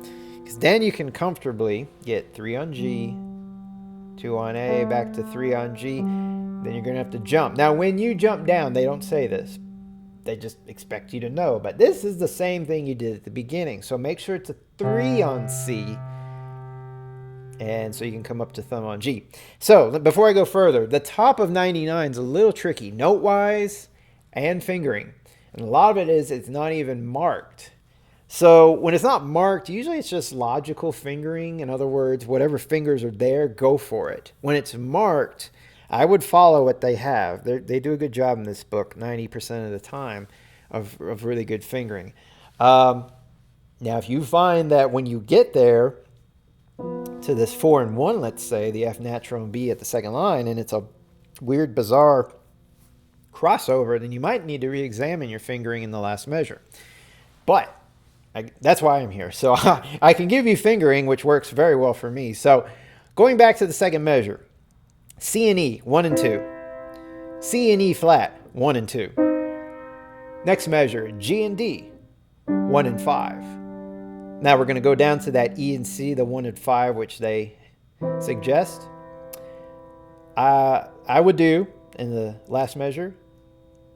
Because then you can comfortably get 3 on G, 2 on A, back to 3 on G. Then you're going to have to jump. Now, when you jump down, they don't say this. They just expect you to know. But this is the same thing you did at the beginning. So make sure it's a 3 on C. And so you can come up to thumb on G. So before I go further, the top of 99 is a little tricky, note-wise and fingering. And a lot of it is it's not even marked. So when it's not marked, usually it's just logical fingering. In other words, whatever fingers are there, go for it. When it's marked, I would follow what they have. They do a good job in this book 90% of the time of really good fingering. Now, if you find that when you get there to this 4 and 1, let's say, the F natural and B at the second line, and it's a weird, bizarre crossover, then you might need to re-examine your fingering in the last measure. But that's why I'm here. So I can give you fingering, which works very well for me. So going back to the second measure, C and E, 1 and 2. C and E flat, 1 and 2. Next measure, G and D, 1 and 5. Now we're going to go down to that E and C, the 1 and 5, which they suggest. I would do, in the last measure,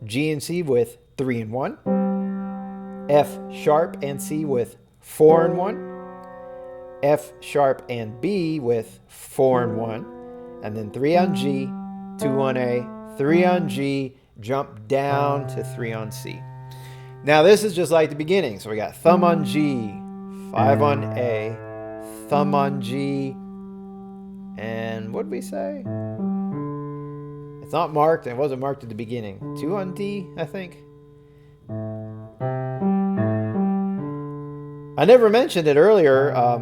G and C with 3 and 1, F sharp and C with 4 and 1, F sharp and B with 4 and 1, and then 3 on G, 2 on A, 3 on G, jump down to 3 on C. Now this is just like the beginning. So we got thumb on G, 5 on A, thumb on G, and what did we say? It's not marked. It wasn't marked at the beginning. 2 on D, I think. I never mentioned it earlier. I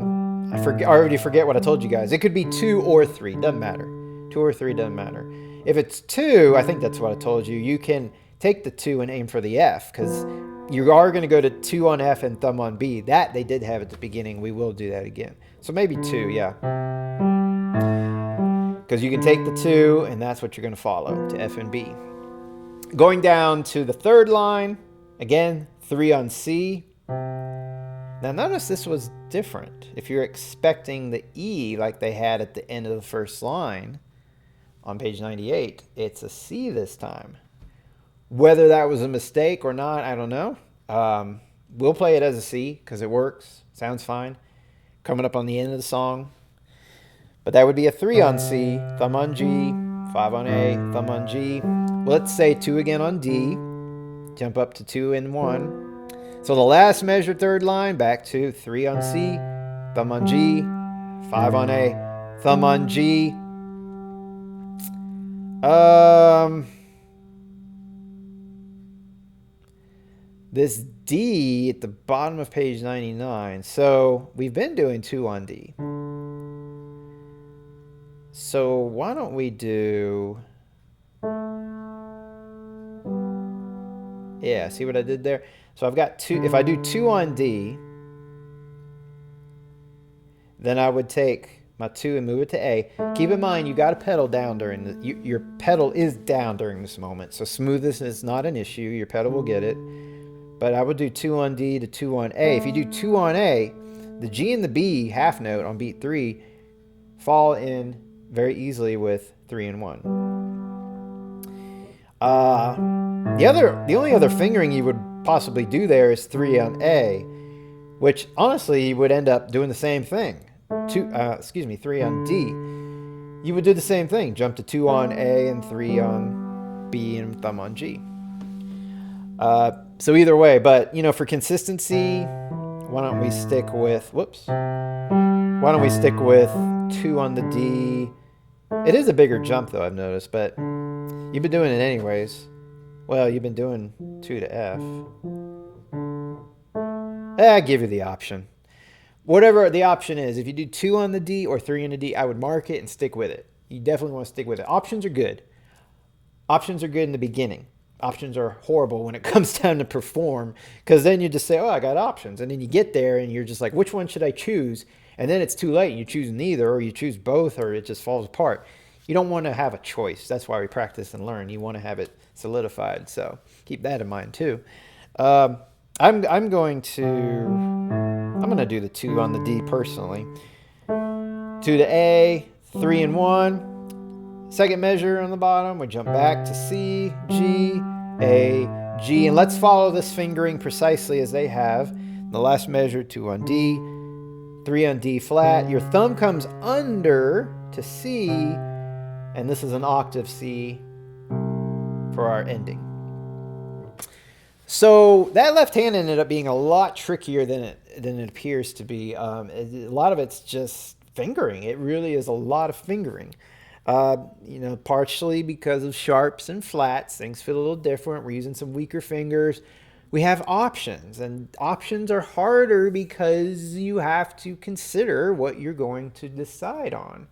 already forget what I told you guys. It could be 2 or 3. Doesn't matter. 2 or 3 doesn't matter. If it's 2, I think that's what I told you. You can take the 2 and aim for the F, because you are going to go to 2 on F and thumb on B. That they did have at the beginning. We will do that again. So maybe 2, yeah. Because you can take the 2, and that's what you're going to follow to F and B. Going down to the third line, again, 3 on C. Now notice this was different. If you're expecting the E like they had at the end of the first line on page 98, it's a C this time. Whether that was a mistake or not, I don't know. We'll play it as a C because it works. Sounds fine. Coming up on the end of the song. But that would be a 3 on C, thumb on G, 5 on A, thumb on G. Well, let's say 2 again on D. Jump up to 2 and 1. So the last measure, third line, back to 3 on C, thumb on G, 5 on A, thumb on G. This D at the bottom of page 99. So we've been doing 2 on D. So why don't we do... Yeah, see what I did there? So I've got 2. If I do 2 on D, then I would take my 2 and move it to A. Keep in mind, you got a pedal down during the... Your pedal is down during this moment. So smoothness is not an issue. Your pedal will get it. But I would do 2 on D to 2 on A. If you do 2 on A, the G and the B half note on beat 3 fall in very easily with 3 and 1. The only other fingering you would possibly do there is 3 on A, which honestly you would end up doing the same thing. 3 on D. You would do the same thing. Jump to 2 on A and 3 on B and thumb on G. So either way, but for consistency, why don't we stick with 2 on the D. It is a bigger jump though, I've noticed, but you've been doing it anyways. Well, you've been doing 2 to F. I give you the option. Whatever the option is, if you do 2 on the D or 3 on the D, I would mark it and stick with it. You definitely want to stick with it. Options are good. Options are good in the beginning. Options are horrible when it comes time to perform, because then you just say, oh, I got options. And then you get there and you're just like, which one should I choose? And then it's too late and you choose neither, or you choose both, or it just falls apart. You don't want to have a choice. That's why we practice and learn. You want to have it solidified. So keep that in mind too. I'm going to do the 2 on the D personally. 2 to A, 3 and 1. Second measure on the bottom, we jump back to C, G, A, G, and let's follow this fingering precisely as they have. The last measure, 2 on D, 3 on D flat. Your thumb comes under to C, and this is an octave C for our ending. So that left hand ended up being a lot trickier than it appears to be. A lot of it's just fingering. It really is a lot of fingering. Partially because of sharps and flats, things feel a little different. We're using some weaker fingers. We have options, and options are harder because you have to consider what you're going to decide on.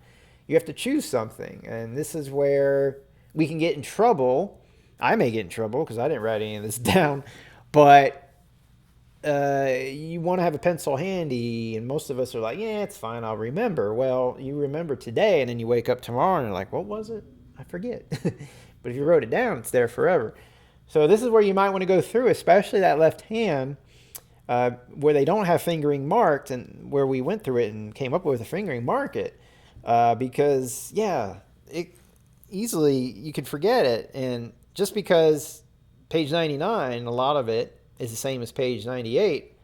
You have to choose something, and this is where we can get in trouble. I may get in trouble because I didn't write any of this down, but you want to have a pencil handy, and most of us are like, yeah, it's fine, I'll remember. Well, you remember today, and then you wake up tomorrow and you're like, what was it? I forget. But if you wrote it down, it's there forever. So this is where you might want to go through, especially that left hand, where they don't have fingering marked, and where we went through it and came up with a fingering, mark it. Because, yeah, it easily, you could forget it. And just because page 99, a lot of it is the same as page 98,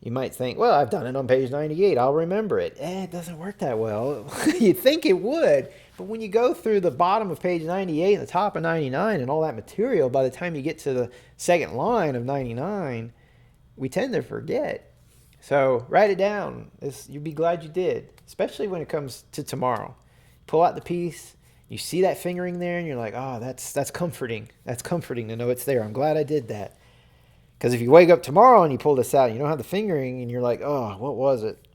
you might think, well, I've done it on page 98. I'll remember it. It doesn't work that well. You'd think it would. But when you go through the bottom of page 98 and the top of 99 and all that material, by the time you get to the second line of 99, we tend to forget. So write it down. You'd be glad you did, especially when it comes to tomorrow. Pull out the piece. You see that fingering there, and you're like, oh, that's comforting. That's comforting to know it's there. I'm glad I did that. Because if you wake up tomorrow and you pull this out and you don't have the fingering and you're like, oh, what was it?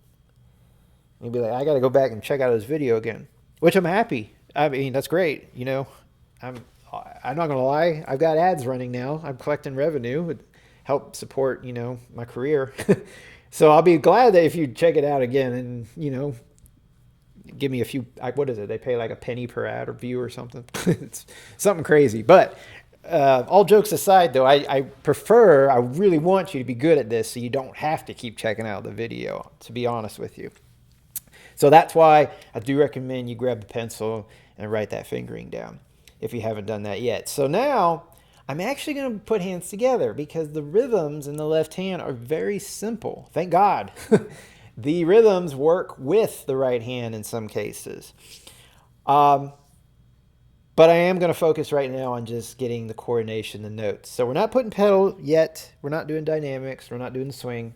You'll be like, I got to go back and check out this video again, which I'm happy. I mean, that's great. You know, I'm not going to lie. I've got ads running now. I'm collecting revenue. It help support, you know, my career. So I'll be glad that if you check it out again and, you know, give me a few, what is it? They pay like a penny per ad or view or something. It's something crazy. But all jokes aside, though, I really want you to be good at this so you don't have to keep checking out the video, to be honest with you. So that's why I do recommend you grab the pencil and write that fingering down if you haven't done that yet. So now I'm actually going to put hands together because the rhythms in the left hand are very simple. Thank God. The rhythms work with the right hand in some cases. But I am going to focus right now on just getting the coordination, the notes. So we're not putting pedal yet. We're not doing dynamics. We're not doing swing.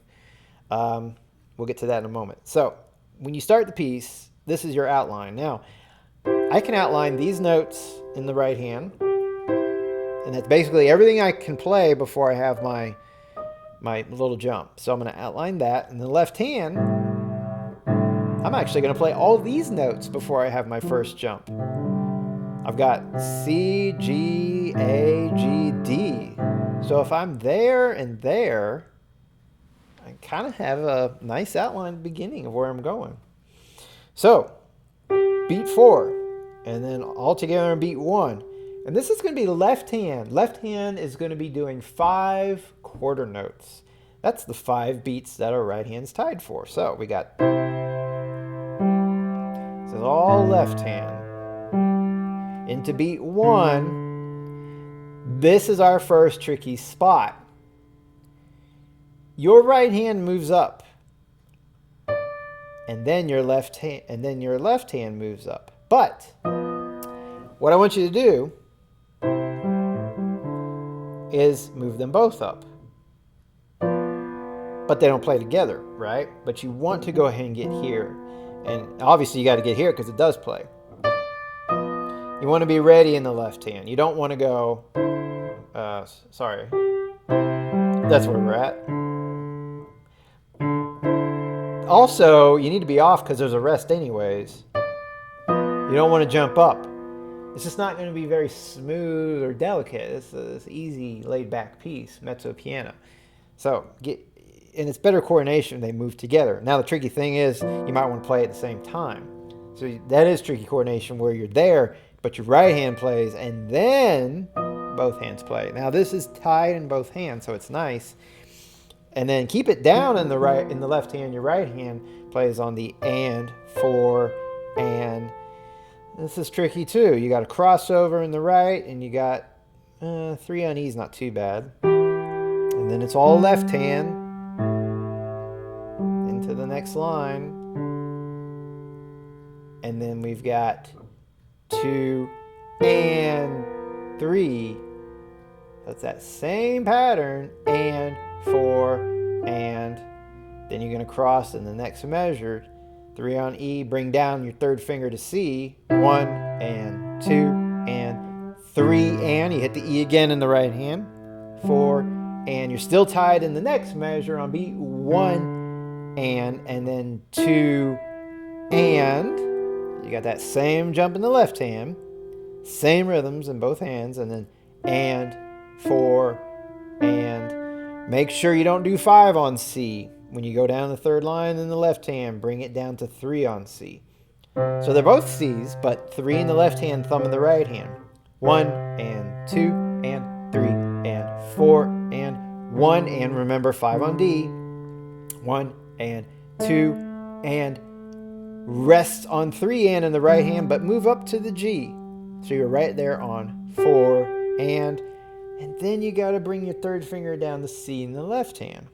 We'll get to that in a moment. So when you start the piece, this is your outline. Now, I can outline these notes in the right hand. And that's basically everything I can play before I have my little jump. So I'm going to outline that. In the left hand, I'm actually going to play all these notes before I have my first jump. I've got C, G, A, G, D. So if I'm there and there, I kind of have a nice outline beginning of where I'm going. So beat 4, and then all together in beat 1. And this is going to be left hand. Left hand is going to be doing 5 quarter notes. That's the 5 beats that our right hand's tied for. So we got, this is all left hand. Into beat 1, this is our first tricky spot. Your right hand moves up, and then your left hand moves up. But what I want you to do is move them both up. But they don't play together, right? But you want to go ahead and get here. And obviously you got to get here because it does play. You want to be ready in the left hand. You don't want to go, sorry. That's where we're at. Also, you need to be off because there's a rest anyways. You don't want to jump up. It's just not going to be very smooth or delicate. It's an easy, laid-back piece, mezzo piano. So, and it's better coordination when they move together. Now, the tricky thing is you might want to play at the same time. So that is tricky coordination where you're there, but your right hand plays, and then both hands play. Now, this is tied in both hands, so it's nice. And then keep it down in the left hand. Your right hand plays on the and, for, and. This is tricky too. You got a crossover in the right, and you got 3 on E's, not too bad. And then it's all left hand into the next line. And then we've got 2 and 3. That's that same pattern, and 4, and then you're going to cross in the next measure. 3 on E, bring down your third finger to C. 1 and 2 and 3 and you hit the E again in the right hand. 4 and you're still tied in the next measure on beat 1 and then 2 and you got that same jump in the left hand, same rhythms in both hands, and then and 4 and make sure you don't do 5 on C. When you go down the third line in the left hand, bring it down to 3 on C. So they're both C's, but 3 in the left hand, thumb in the right hand. 1 and 2 and 3 4 and 1 and remember 5 on D. 1 and 2 and rest on 3 and in the right hand, but move up to the G. So you're right there on 4 and then you got to bring your third finger down to C in the left hand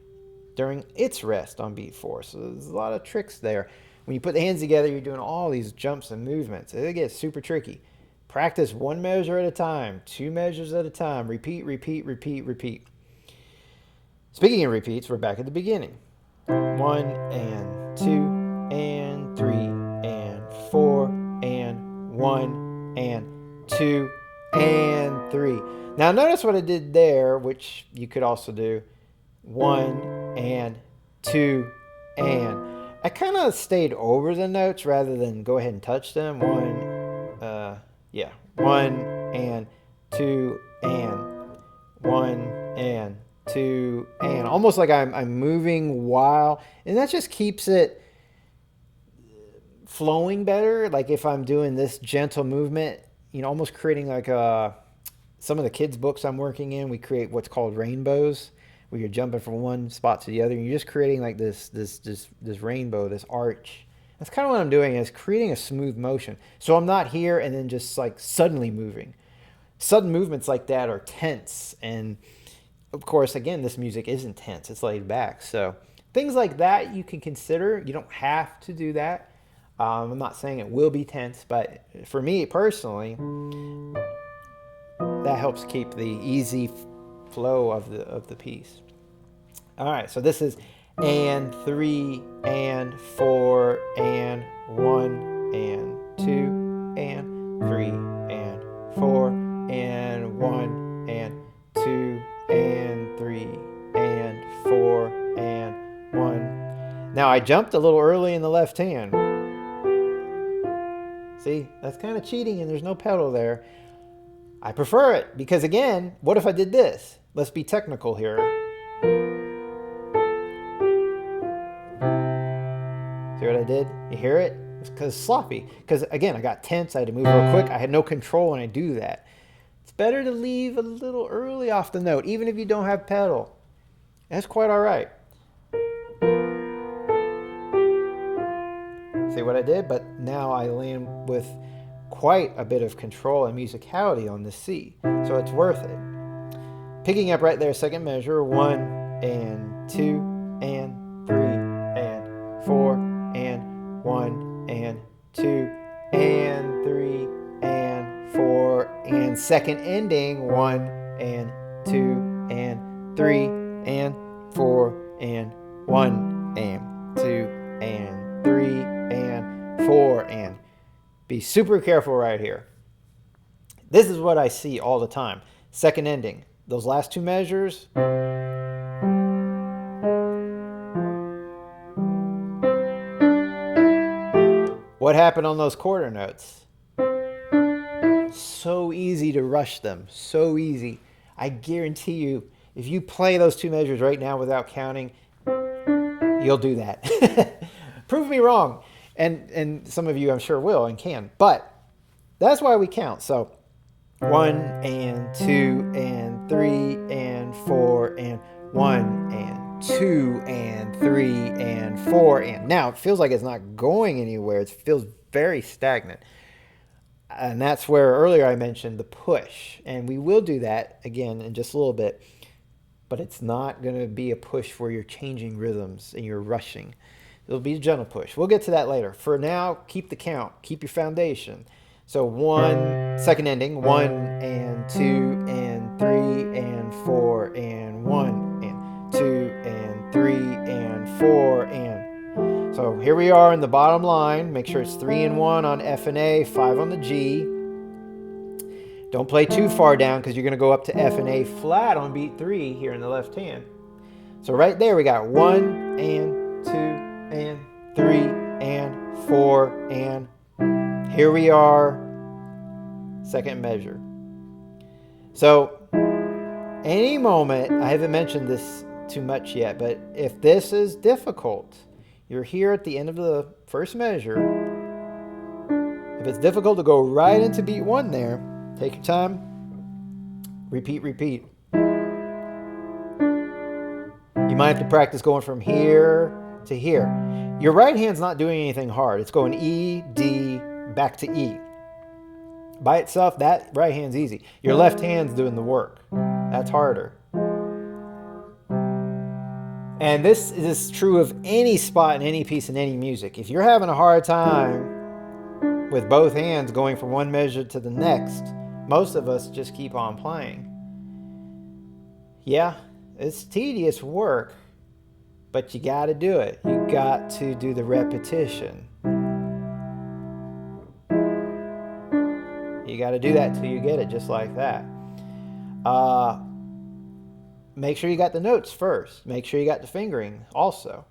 during its rest on beat 4. So there's a lot of tricks there. When you put the hands together, you're doing all these jumps and movements. It gets super tricky. Practice 1 measure at a time, 2 measures at a time. Repeat, repeat, repeat, repeat. Speaking of repeats, we're back at the beginning. 1 and 2 and 3 and 4 and 1 and 2 and 3. Now notice what I did there, which you could also do. 1 and 2 and. I kind of stayed over the notes rather than go ahead and touch them. 1 and 2 and 1 and 2 and. Almost like I'm moving while, and that just keeps it flowing better. Like if I'm doing this gentle movement, almost creating like some of the kids' books I'm working in, we create what's called rainbows, where you're jumping from one spot to the other, and you're just creating like this rainbow, this arch. That's kind of what I'm doing, is creating a smooth motion. So I'm not here and then just like suddenly moving. Sudden movements like that are tense, and of course, again, this music isn't tense, it's laid back. So things like that you can consider. You don't have to do that. I'm not saying it will be tense, but for me personally, that helps keep the easy flow of the piece. All right, so this is and 3 and 4 and 1 and 2 and 3 and 4 and 1 and 2 and 3 and 4 and 1. Now I jumped a little early in the left hand. See, that's kind of cheating, and there's no pedal there. I prefer it because, again, what if I did this? Let's be technical here. See what I did? You hear it? It's because it's sloppy. Because, again, I got tense. I had to move real quick. I had no control when I do that. It's better to leave a little early off the note, even if you don't have pedal. That's quite all right. See what I did? But now I land with quite a bit of control and musicality on the C. So it's worth it. Picking up right there, second measure, 1 and 2 and 3 and 4 and 1 and 2 and 3 and 4 and second ending, 1 and 2 and 3 and 4 and 1 and 2 and 3 and 4 and. Be super careful right here. This is what I see all the time. Second ending. Those last 2 measures. What happened on those quarter notes? So easy to rush them. So easy. I guarantee you, if you play those 2 measures right now without counting, you'll do that. Prove me wrong. And some of you I'm sure will and can. But that's why we count. So 1 and 2 and 3 and 4 and 1 and 2 and 3 and 4 and. Now it feels like it's not going anywhere. It feels very stagnant. And that's where earlier I mentioned the push. And we will do that again in just a little bit. But it's not going to be a push where you're changing rhythms and you're rushing. It'll be a gentle push. We'll get to that later. For now, keep the count. Keep your foundation. So 1, second ending, 1 and 2 and 3 and 4 and 1 and 2 and 3 and 4 and. So here we are in the bottom line. Make sure it's 3 and 1 on F and A, 5 on the G. Don't play too far down because you're going to go up to F and A flat on beat 3 here in the left hand. So right there we got 1 and 2 and 3 and 4 and. Here we are, second measure. So any moment, I haven't mentioned this too much yet, but if this is difficult, you're here at the end of the first measure. If it's difficult to go right into beat 1 there, take your time, repeat, repeat. You might have to practice going from here to here. Your right hand's not doing anything hard. It's going E, D, back to E. By itself, that right hand's easy. Your left hand's doing the work. That's harder. And this is true of any spot in any piece in any music. If you're having a hard time with both hands going from one measure to the next, most of us just keep on playing. Yeah, it's tedious work, but you got to do it. You got to do the repetition. You got to do that till you get it, just like that. Make sure you got the notes first. Make sure you got the fingering also.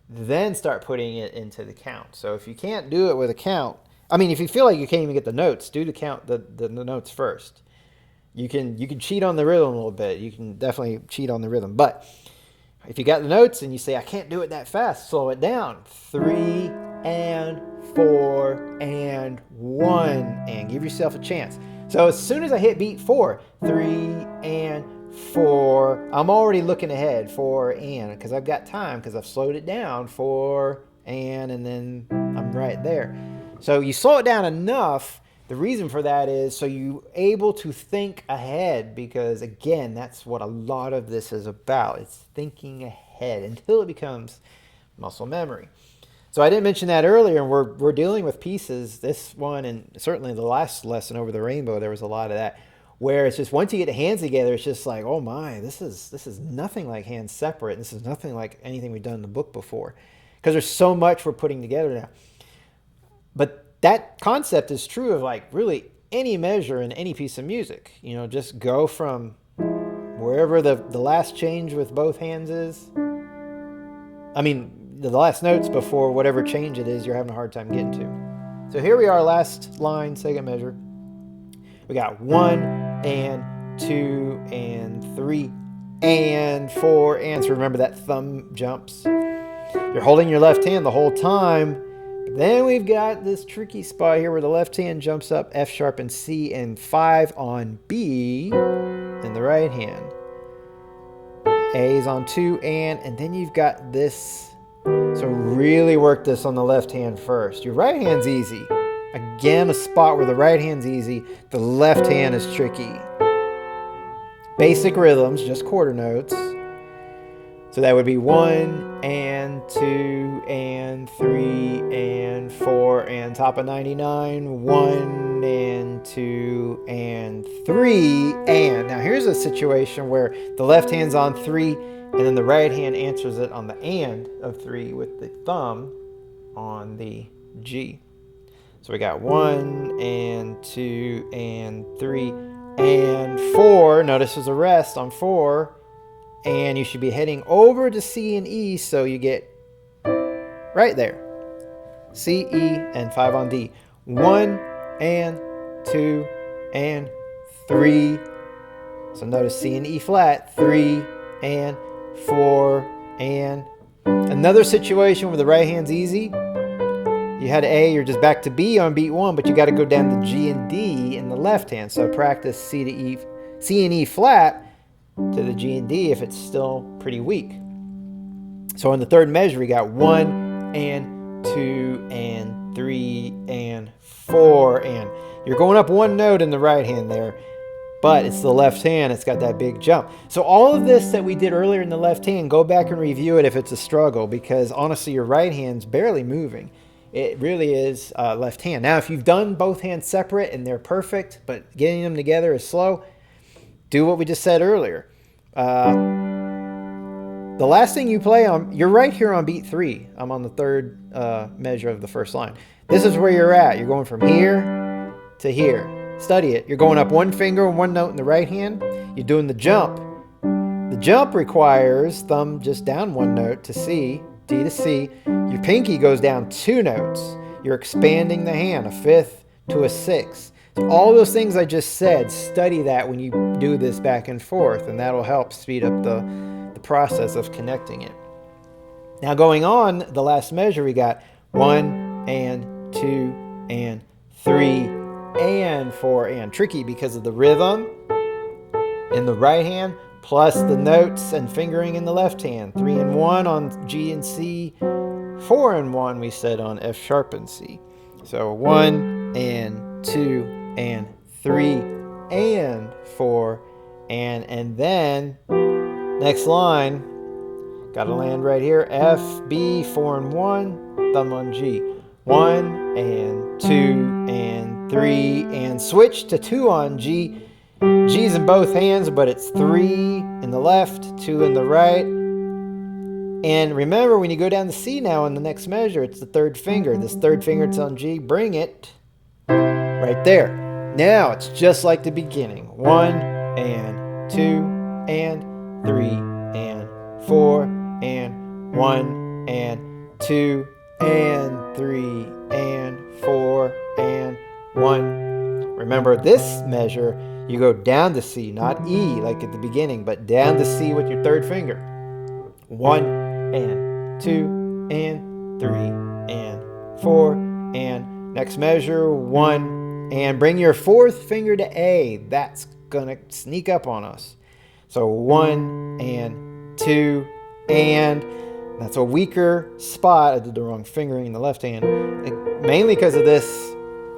Then start putting it into the count. So if you can't do it with a count, if you feel like you can't even get the notes, do the notes first. You can cheat on the rhythm a little bit. You can definitely cheat on the rhythm. But if you got the notes and you say, I can't do it that fast, slow it down. 3 and 4 and 1, and give yourself a chance. So as soon as I hit beat 4, 3 and 4, I'm already looking ahead, 4 and, because I've got time, because I've slowed it down, 4 and then I'm right there. So you slow it down enough. The reason for that is so you're able to think ahead, because again, that's what a lot of this is about. It's thinking ahead until it becomes muscle memory. So I didn't mention that earlier, and we're dealing with pieces, this one, and certainly the last lesson, Over the Rainbow, there was a lot of that, where it's just once you get the hands together, it's just like, oh my, this is nothing like hands separate. This is nothing like anything we've done in the book before, because there's so much we're putting together now. But that concept is true of like really any measure in any piece of music. Just go from wherever the last change with both hands is. The last notes before whatever change it is you're having a hard time getting to. So here we are, last line, second measure. We got 1 and 2 and 3 and 4 and. So remember that thumb jumps. You're holding your left hand the whole time. Then we've got this tricky spot here where the left hand jumps up F sharp and C and 5 on B in the right hand. A is on 2 and then you've got this. So really work this on the left hand first. Your right hand's easy. Again, a spot where the right hand's easy, the left hand is tricky. Basic rhythms, just quarter notes. So that would be 1 and 2 and 3 and 4 and top of 99, 1 and 2 and 3 and. Now here's a situation where the left hand's on 3 and then the right hand answers it on the and of 3 with the thumb on the G. So we got 1 and 2 and 3 and 4. Notice there's a rest on 4. And you should be heading over to C and E, so you get right there. C, E, and 5 on D. 1 and 2 and 3. So notice C and E flat. 3 and 4 and. Another situation where the right hand's easy. You had A, you're just back to B on beat 1, but you got to go down to G and D in the left hand. So practice C and E flat to the G and D if it's still pretty weak. So in the third measure, we got 1 and 2 and 3 and 4 and. You're going up one note in the right hand there, but it's the left hand. It's got that big jump. So all of this that we did earlier in the left hand, go back and review it if it's a struggle, because honestly, your right hand's barely moving. It really is left hand. Now, if you've done both hands separate and they're perfect, but getting them together is slow, do what we just said earlier. The last thing you play on, you're right here on beat 3. I'm on the third measure of the first line. This is where you're at. You're going from here to here. Study it. You're going up one finger and one note in the right hand. You're doing the jump. The jump requires thumb just down one note to C, D to C. Your pinky goes down 2 notes. You're expanding the hand, a 5th to a 6th. So all those things I just said, study that when you do this back and forth, and that'll help speed up the process of connecting it. Now going on, the last measure, we got 1 and 2 and 3 and 4 and. Tricky because of the rhythm in the right hand. plus the notes and fingering in the left hand. 3 and 1 on G and C. 4 and 1 we said on F sharp and C. So 1 and 2 and 3 and 4 and then next line, gotta land right here. F, B, 4 and 1, thumb on G. 1 and 2 and 3 and switch to 2 on G. G's in both hands, but it's 3 in the left, 2 in the right. And remember, when you go down to C now in the next measure, it's the third finger. This third finger, it's on G. Bring it right there. Now it's just like the beginning. 1 and 2 and 3 and 4 and 1 and 2 and 3 and 4 and 1. Remember, this measure, you go down to C, not E like at the beginning, but down to C with your third finger. 1 and 2 and 3 and 4 and next measure 1 and bring your fourth finger to A. That's gonna sneak up on us. So 1 and 2 and that's a weaker spot. I did the wrong fingering in the left hand, mainly because of this.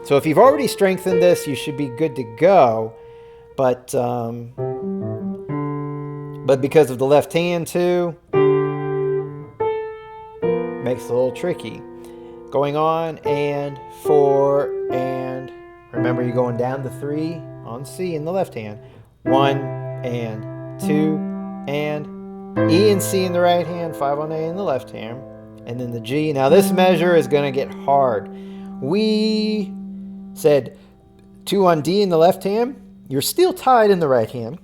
So if you've already strengthened this, you should be good to go. But because of the left hand too, makes it a little tricky. Going on and 4 and remember you're going down to 3 on C in the left hand. 1 and 2 and E and C in the right hand, 5 on A in the left hand, and then the G. Now this measure is going to get hard. We said 2 on D in the left hand. You're still tied in the right hand.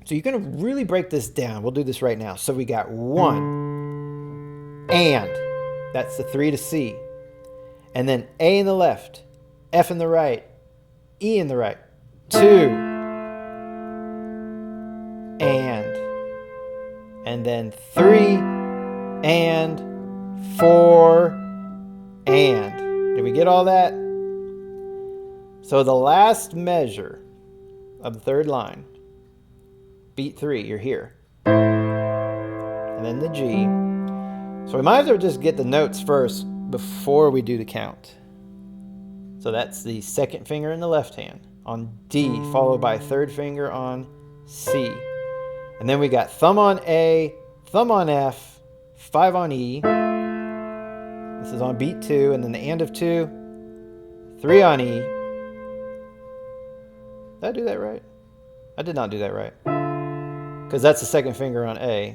So you're going to really break this down. We'll do this right now. So we got 1 and that's the 3 to C. And then A in the left, F in the right, E in the right. 2 and then 3 and 4 and. Did we get all that? So the last measure of the third line, beat 3, you're here. And then the G. So we might as well just get the notes first before we do the count. So that's the second finger in the left hand on D, followed by third finger on C. And then we got thumb on A, thumb on F, 5 on E. This is on beat 2, and then the and of 2, 3 on E. Did I do that right? I did not do that right. Because that's the second finger on A.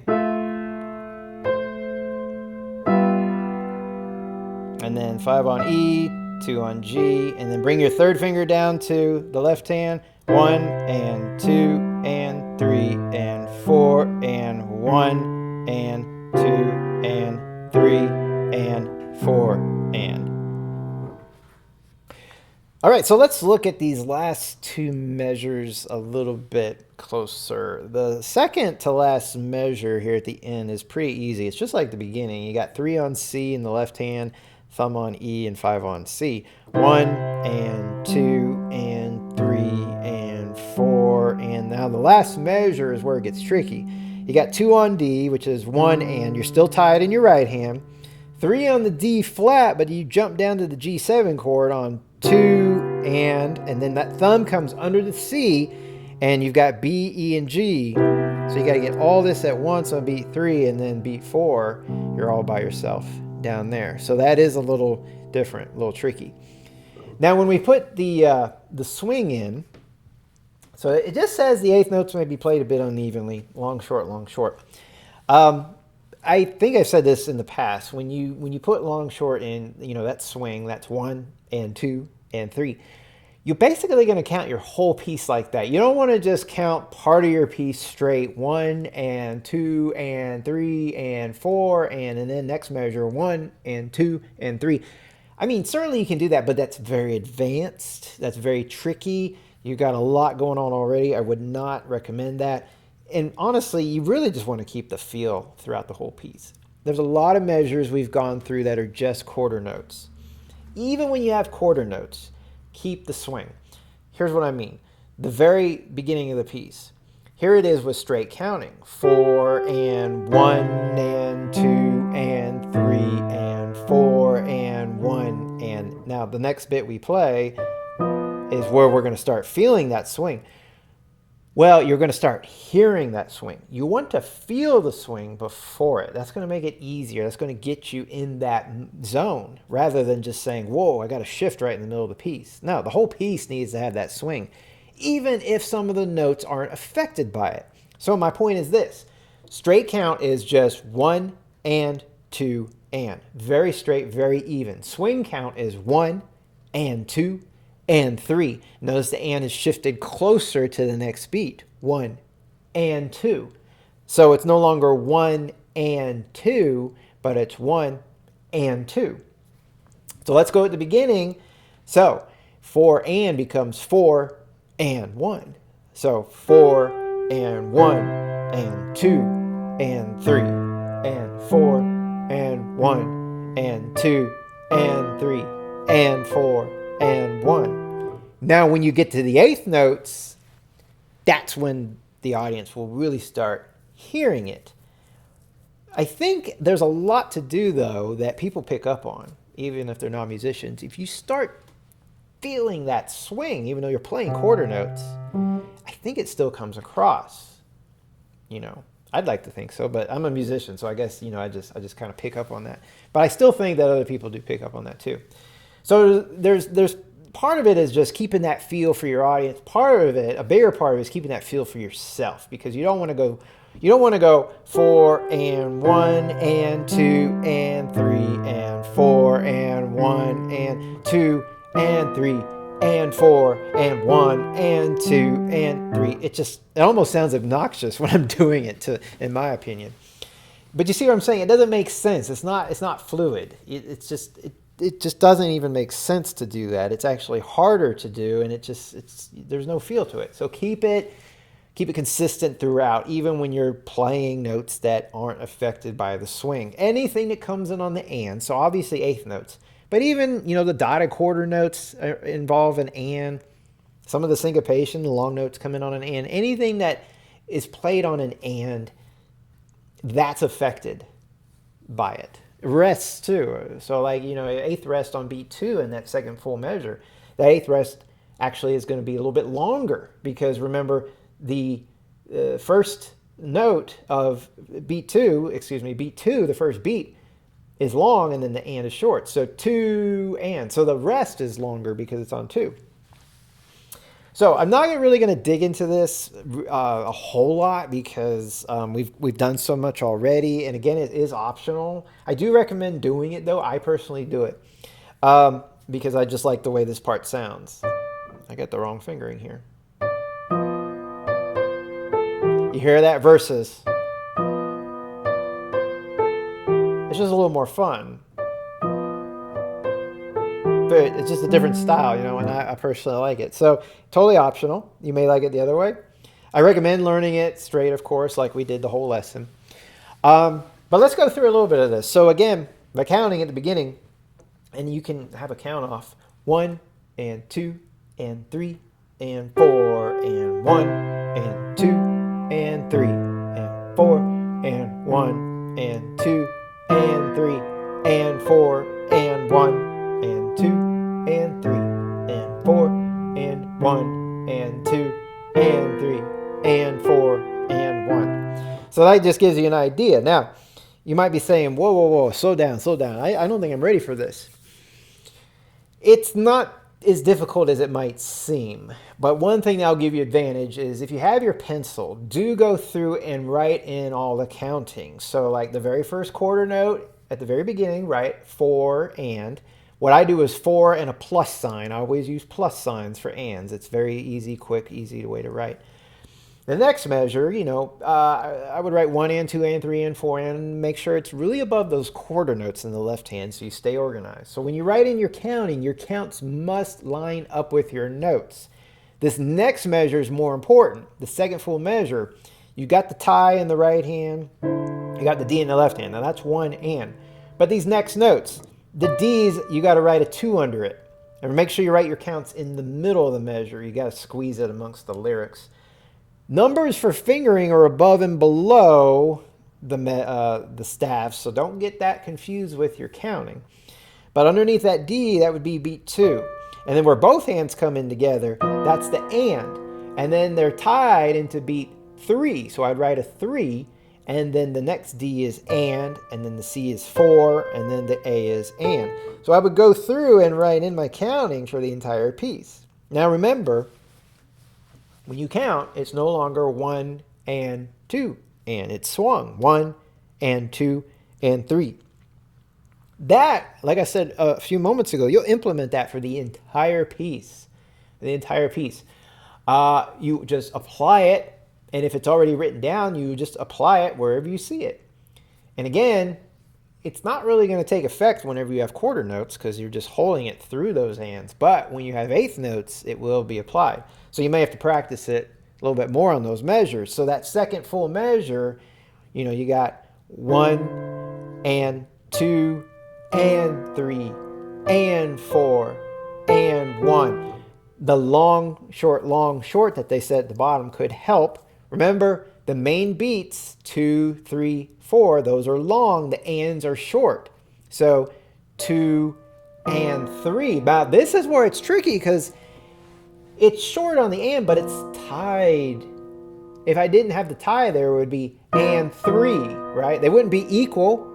And then 5 on E, 2 on G, and then bring your third finger down to the left hand. 1 and 2 and 3 and 4 and 1 and 2 and 3 and 4 and. All right, so let's look at these last two measures a little bit closer. The second to last measure here at the end is pretty easy. It's just like the beginning. You got 3 on C in the left hand, thumb on E, and 5 on C. 1 and 2 and 3 and 4. And now the last measure is where it gets tricky. You got 2 on D, which is 1 and. You're still tied in your right hand. 3 on the D flat, but you jump down to the G7 chord on 2 and then that thumb comes under the C, and you've got B, E, and G. So you got to get all this at once on beat 3, and then beat 4, you're all by yourself down there. So that is a little different, a little tricky. Now when we put the swing in, so it just says the eighth notes may be played a bit unevenly, long, short, long, short. I think I've said this in the past. When you put long, short in, that swing, that's 1 and 2 and 3. You're basically going to count your whole piece like that. You don't want to just count part of your piece straight, 1 and 2 and 3 and 4, and then next measure 1 and 2 and 3. I mean, certainly you can do that, but that's very advanced. That's very tricky. You've got a lot going on already. I would not recommend that. And honestly, you really just want to keep the feel throughout the whole piece. There's a lot of measures we've gone through that are just quarter notes. Even when you have quarter notes, keep the swing. Here's what I mean. The very beginning of the piece, Here it is with straight counting. 4 and 1 and 2 and 3 and 4 and 1 and... Now the next bit we play is where we're going to start feeling that swing. Well, you're going to start hearing that swing. You want to feel the swing before it. That's going to make it easier. That's going to get you in that zone rather than just saying, whoa, I got to shift right in the middle of the piece. No, the whole piece needs to have that swing, even if some of the notes aren't affected by it. So my point is this. Straight count is just 1 and 2 and. Very straight, very even. Swing count is 1 and 2 and 3. Notice the and is shifted closer to the next beat. 1 and 2. So it's no longer 1 and 2, but it's 1 and 2. So let's go at the beginning. So 4 and becomes 4 and 1. So 4 and 1 and 2 and 3 and 4 and 1 and 2 and 3 and 4 and 1. Now when you get to the eighth notes, that's when the audience will really start hearing it. I think there's a lot to do, though, that people pick up on, even if they're not musicians. If you start feeling that swing, even though you're playing quarter notes, I think it still comes across. You know, I'd like to think so, but I'm a musician, so I guess, you know, I just kind of pick up on that. But I still think that other people do pick up on that too. So there's part of it is just keeping that feel for your audience. Part of it, a bigger part of it, is keeping that feel for yourself, because you don't want to go 4 and 1 and 2 and 3 and 4 and 1 and 2 and 3 and 4 and 1 and 2 and 3. It almost sounds obnoxious when I'm doing it, in my opinion. But you see what I'm saying? It doesn't make sense. It's not fluid. It just doesn't even make sense to do that. It's actually harder to do, and there's no feel to it. So keep it consistent throughout, even when you're playing notes that aren't affected by the swing. Anything that comes in on the and, so obviously eighth notes, but even, you know, the dotted quarter notes involve an and. Some of the syncopation, the long notes come in on an and. Anything that is played on an and, that's affected by it. Rests too. So like, you know, eighth rest on beat 2 in that second full measure, that eighth rest actually is going to be a little bit longer, because remember the first note of beat 2, the first beat is long, and then the and is short. So 2 and. So the rest is longer because it's on 2. So I'm not really going to dig into this a whole lot, because we've done so much already. And again, it is optional. I do recommend doing it, though. I personally do it because I just like the way this part sounds. I got the wrong fingering here. You hear that? Versus. It's just a little more fun. But it's just a different style, you know, and I personally like it. So totally optional. You may like it the other way. I recommend learning it straight, of course, like we did the whole lesson. But let's go through a little bit of this. So again, by counting at the beginning, and you can have a count off. 1 and 2 and 3 and 4 and 1 and 2 and 3 and 4 and 1 and 2 and 3 and 4 and 1 and 2 and 3 and 4 and 1 and 2 and 3 and 4 and 1. So that just gives you an idea. Now, you might be saying, whoa, whoa, whoa, slow down, slow down. I don't think I'm ready for this. It's not as difficult as it might seem. But one thing that'll give you advantage is if you have your pencil, do go through and write in all the counting. So like the very first quarter note at the very beginning, write 4 and. What I do is 4 and a plus sign. I always use plus signs for ands. It's very easy, quick, easy way to write. The next measure, you know, I would write 1 and 2 and 3 and 4 and make sure it's really above those quarter notes in the left hand so you stay organized. So when you write in your counting, your counts must line up with your notes. This next measure is more important. The second full measure, you got the tie in the right hand, you got the D in the left hand. Now that's 1 and. But these next notes, the D's, you got to write a 2 under it. And make sure you write your counts in the middle of the measure. You got to squeeze it amongst the lyrics. Numbers for fingering are above and below the staffs, so don't get that confused with your counting. But underneath that D, that would be beat 2. And then where both hands come in together, that's the and. And then they're tied into beat 3. So I'd write a 3, and then the next D is and then the C is 4, and then the A is and. So I would go through and write in my counting for the entire piece. Now remember, when you count, it's no longer 1 and 2, and it's swung 1 and 2 and 3. That, like I said a few moments ago, you'll implement that for the entire piece. The entire piece. You just apply it, and if it's already written down, you just apply it wherever you see it. And again, it's not really going to take effect whenever you have quarter notes because you're just holding it through those hands. But when you have eighth notes, it will be applied. So you may have to practice it a little bit more on those measures. So that second full measure, you got 1 and 2 and 3 and 4 and 1. The long, short that they said at the bottom could help. Remember, the main beats, 2, 3, 4, those are long. The ands are short. So 2 and 3. Now, this is where it's tricky because it's short on the and, but it's tied. If I didn't have the tie there, it would be and 3, right? They wouldn't be equal.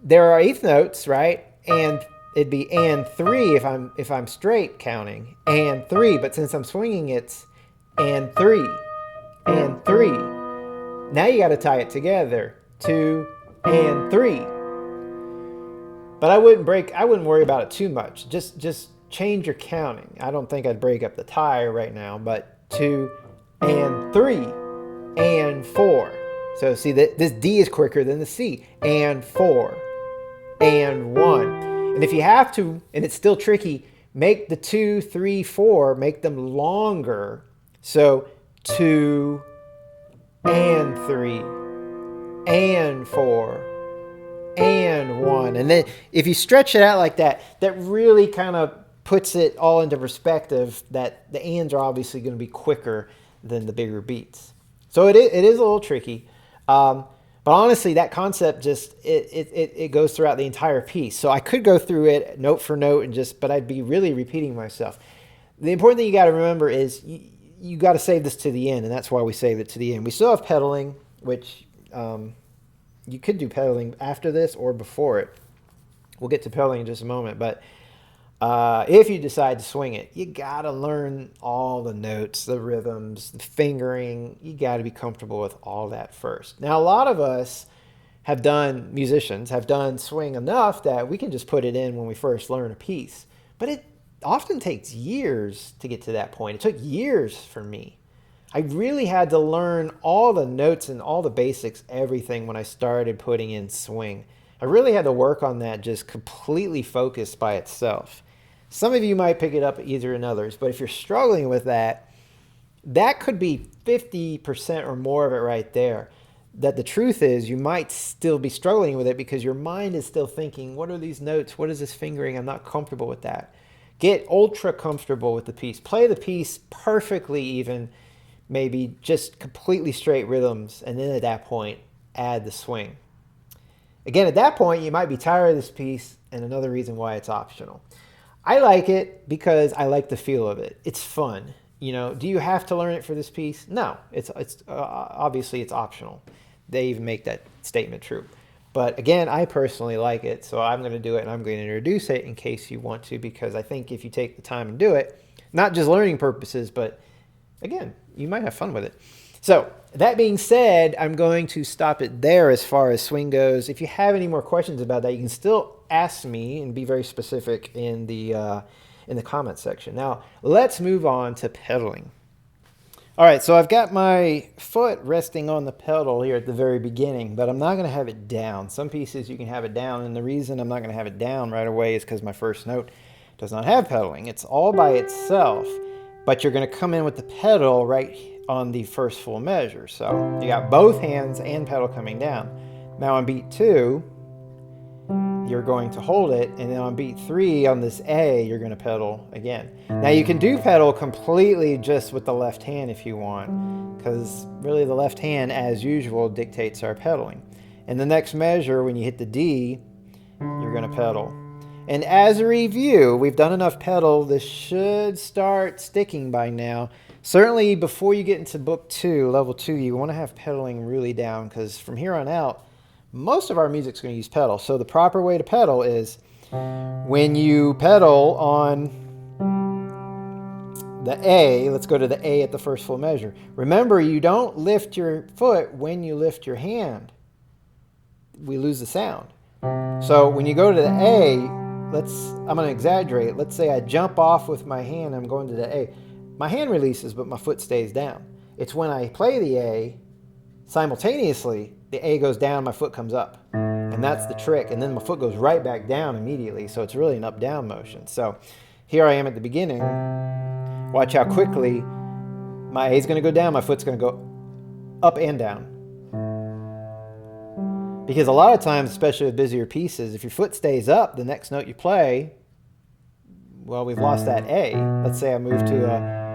There are eighth notes, right? And it'd be and 3 if I'm straight counting. And 3, but since I'm swinging, it's and 3. And 3. Now you got to tie it together. 2 and 3. But I wouldn't worry about it too much. Just change your counting. I don't think I'd break up the tie right now, but 2 and 3 and 4. So see that this D is quicker than the C. And 4 and 1. And if you have to, and it's still tricky, make the 2, 3, 4, make them longer. So 2 and 3 and 4 and 1. And then if you stretch it out like that, that really kind of puts it all into perspective that the ands are obviously going to be quicker than the bigger beats. So it is a little tricky. But honestly, that concept just, it goes throughout the entire piece. So I could go through it note for note but I'd be really repeating myself. The important thing you got to remember is you got to save this to the end, and that's why we save it to the end. We still have pedaling, which you could do pedaling after this or before it. We'll get to pedaling in just a moment, but if you decide to swing it, you got to learn all the notes, the rhythms, the fingering. You got to be comfortable with all that first. Now, a lot of us musicians have done swing enough that we can just put it in when we first learn a piece. But it often takes years to get to that point. It took years for me. I really had to learn all the notes and all the basics, everything when I started putting in swing. I really had to work on that just completely focused by itself. Some of you might pick it up easier than others, but if you're struggling with that, that could be 50% or more of it right there. That the truth is you might still be struggling with it because your mind is still thinking, what are these notes? What is this fingering? I'm not comfortable with that. Get ultra comfortable with the piece. Play the piece perfectly even, maybe just completely straight rhythms, and then at that point, add the swing. Again, at that point, you might be tired of this piece, and another reason why it's optional. I like it because I like the feel of it. It's fun. Do you have to learn it for this piece? No, it's obviously it's optional. They even make that statement true. But again, I personally like it, so I'm going to do it, and I'm going to introduce it in case you want to, because I think if you take the time and do it, not just learning purposes, but again, you might have fun with it. So that being said, I'm going to stop it there as far as swing goes. If you have any more questions about that, you can still ask me and be very specific in the comment section. Now, let's move on to pedaling. All right, so I've got my foot resting on the pedal here at the very beginning, but I'm not going to have it down. Some pieces you can have it down, and the reason I'm not going to have it down right away is because my first note does not have pedaling. It's all by itself, but you're going to come in with the pedal right on the first full measure. So you got both hands and pedal coming down. Now on beat 2, you're going to hold it, and then on beat 3 on this A, you're going to pedal again. Now you can do pedal completely just with the left hand if you want, because really the left hand, as usual, dictates our pedaling. In the next measure, when you hit the D, you're going to pedal. And as a review, we've done enough pedal. This should start sticking by now. Certainly before you get into book 2, level 2, you want to have pedaling really down, because from here on out, most of our music's going to use pedal. So the proper way to pedal is when you pedal on the A, let's go to the A at the first full measure. Remember, you don't lift your foot when you lift your hand. We lose the sound. So when you go to the A, I'm going to exaggerate. Let's say I jump off with my hand, I'm going to the A. My hand releases, but my foot stays down. It's when I play the A, simultaneously, the A goes down, my foot comes up. And that's the trick. And then my foot goes right back down immediately. So it's really an up-down motion. So here I am at the beginning. Watch how quickly my A is going to go down, my foot's going to go up and down. Because a lot of times, especially with busier pieces, if your foot stays up, the next note you play, well, we've lost that A. Let's say I move to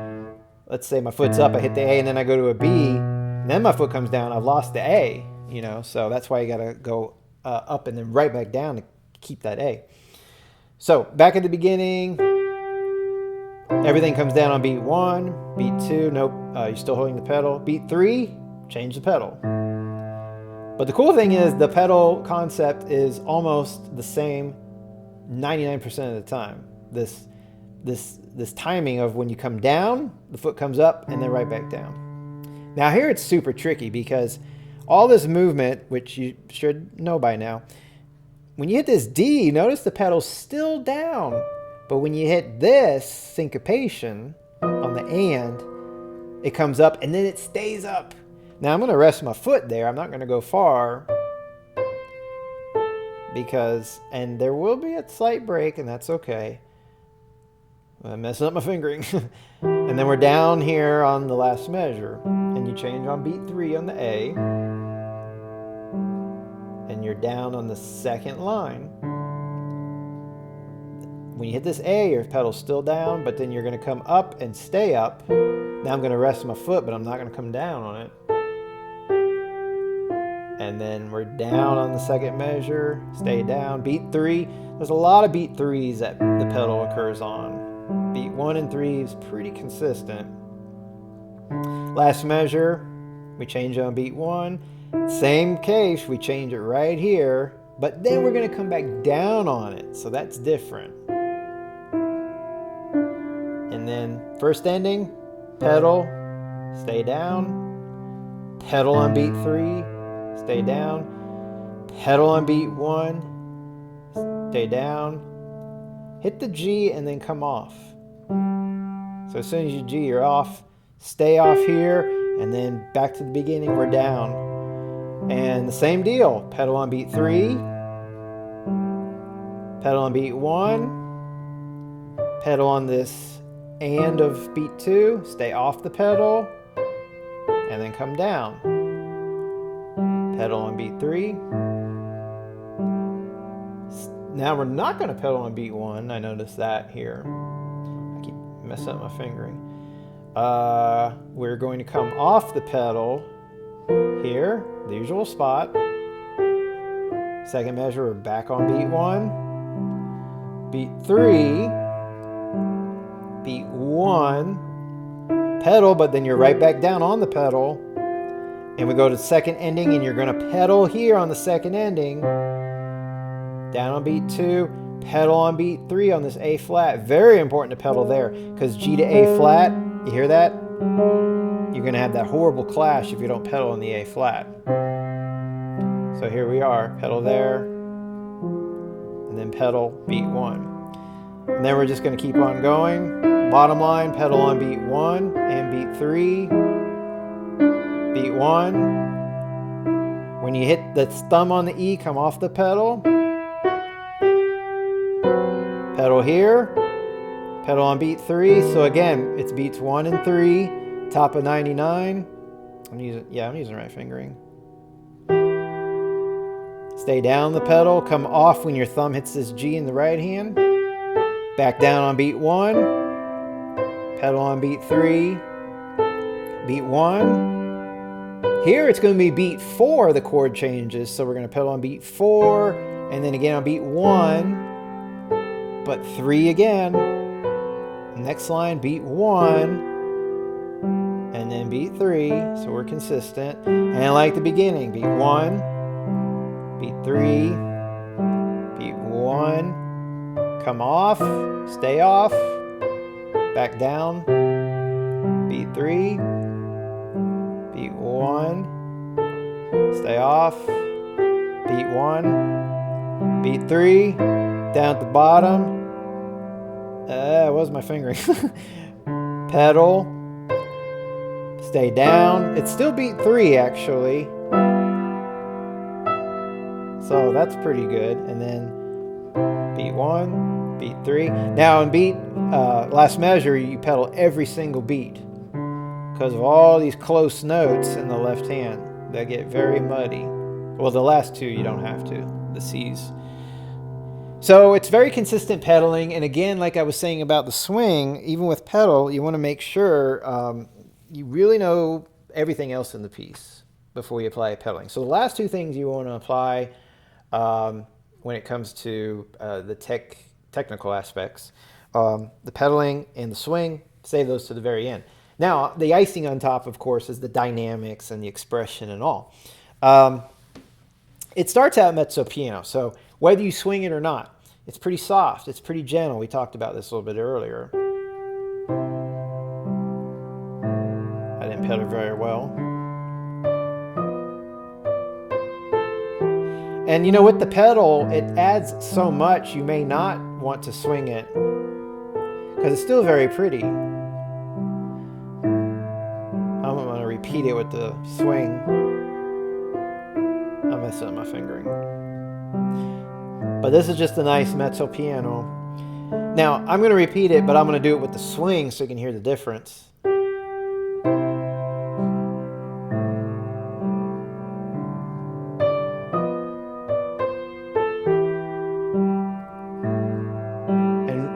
let's say my foot's up, I hit the A, and then I go to a B, and then my foot comes down, I've lost the A, you know, so that's why you got to go up and then right back down to keep that A. So back at the beginning, everything comes down on beat 1, beat 2, nope, you're still holding the pedal. Beat 3, change the pedal. But the cool thing is the pedal concept is almost the same 99% of the time. This timing of when you come down, the foot comes up and then right back down. Now here it's super tricky because all this movement, which you should know by now, when you hit this D, notice the pedal's still down. But when you hit this syncopation on the and, it comes up and then it stays up. Now I'm going to rest my foot there. I'm not going to go far and there will be a slight break, and that's okay. I'm messing up my fingering. And then we're down here on the last measure, and you change on beat 3 on the A, and you're down on the second line. When you hit this A, your pedal's still down, but then you're going to come up and stay up. Now I'm going to rest my foot, but I'm not going to come down on it. And then we're down on the second measure, stay down. Beat 3, there's a lot of beat 3s that the pedal occurs on. Beat 1 and 3 is pretty consistent. Last measure, we change on beat 1. Same case, we change it right here, but then we're going to come back down on it, so that's different. And then first ending, pedal, stay down, pedal on beat 3, stay down, pedal on beat 1, stay down, hit the G and then come off. So as soon as you G, you're off, stay off here, and then back to the beginning, we're down. And the same deal, pedal on beat 3, pedal on beat 1, pedal on this and of beat 2, stay off the pedal, and then come down. Pedal on beat 3. Now we're not going to pedal on beat 1. I noticed that here. I keep messing up my fingering. We're going to come off the pedal here, the usual spot. Second measure, we're back on beat 1. Beat 3. Beat 1. Pedal, but then you're right back down on the pedal. And we go to second ending, and you're going to pedal here on the second ending. Down on beat 2, pedal on beat 3 on this A flat. Very important to pedal there, because G to A flat, you hear that? You're going to have that horrible clash if you don't pedal on the A flat. So here we are, pedal there, and then pedal beat 1. And then we're just going to keep on going. Bottom line, pedal on beat 1 and beat 3. Beat 1. When you hit the thumb on the E, come off the pedal. Pedal here. Pedal on beat 3. So again, it's beats 1 and 3. Top of 99. I'm using right fingering. Stay down the pedal, come off when your thumb hits this G in the right hand. Back down on beat 1. Pedal on beat 3. Beat 1. Here it's going to be beat 4 the chord changes. So we're going to pedal on beat 4 and then again on beat 1. But 3 again. Next line, beat 1. And then beat 3. So we're consistent. And like the beginning, beat 1. Beat 3. Beat 1. Come off, stay off, back down, beat 3, beat 1, stay off, beat 1, beat 3, down at the bottom, what was my fingering? Pedal, stay down, it's still beat 3 actually, so that's pretty good, and then beat 1, beat 3. Now in beat last measure, you pedal every single beat because of all these close notes in the left hand that get very muddy. Well, the last two you don't have to, the C's. So it's very consistent pedaling, and again, like I was saying about the swing, even with pedal, you want to make sure you really know everything else in the piece before you apply pedaling. So the last two things you want to apply when it comes to the technical aspects, the pedaling and the swing, save those to the very end. Now, the icing on top, of course, is the dynamics and the expression and all. It starts out mezzo piano, so whether you swing it or not, it's pretty soft, it's pretty gentle. We talked about this a little bit earlier. I didn't pedal very well. And you know, with the pedal, it adds so much you may not want to swing it because it's still very pretty. I'm going to repeat it with the swing. I messed up my fingering. But this is just a nice mezzo piano. Now, I'm going to repeat it, but I'm going to do it with the swing so you can hear the difference.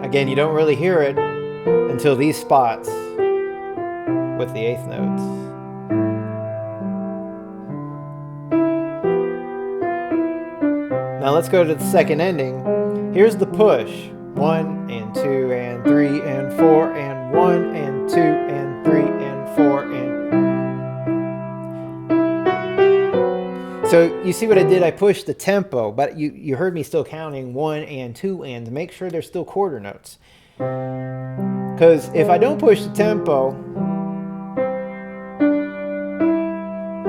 Again, you don't really hear it until these spots with the eighth notes. Now let's go to the second ending. Here's the push. 1 and 2 and 3 and 4 and 1 and 2 and 3 and 4 and... So you see what I did? I pushed the tempo, but you heard me still counting 1 and 2 and to make sure they're still quarter notes. Because if I don't push the tempo,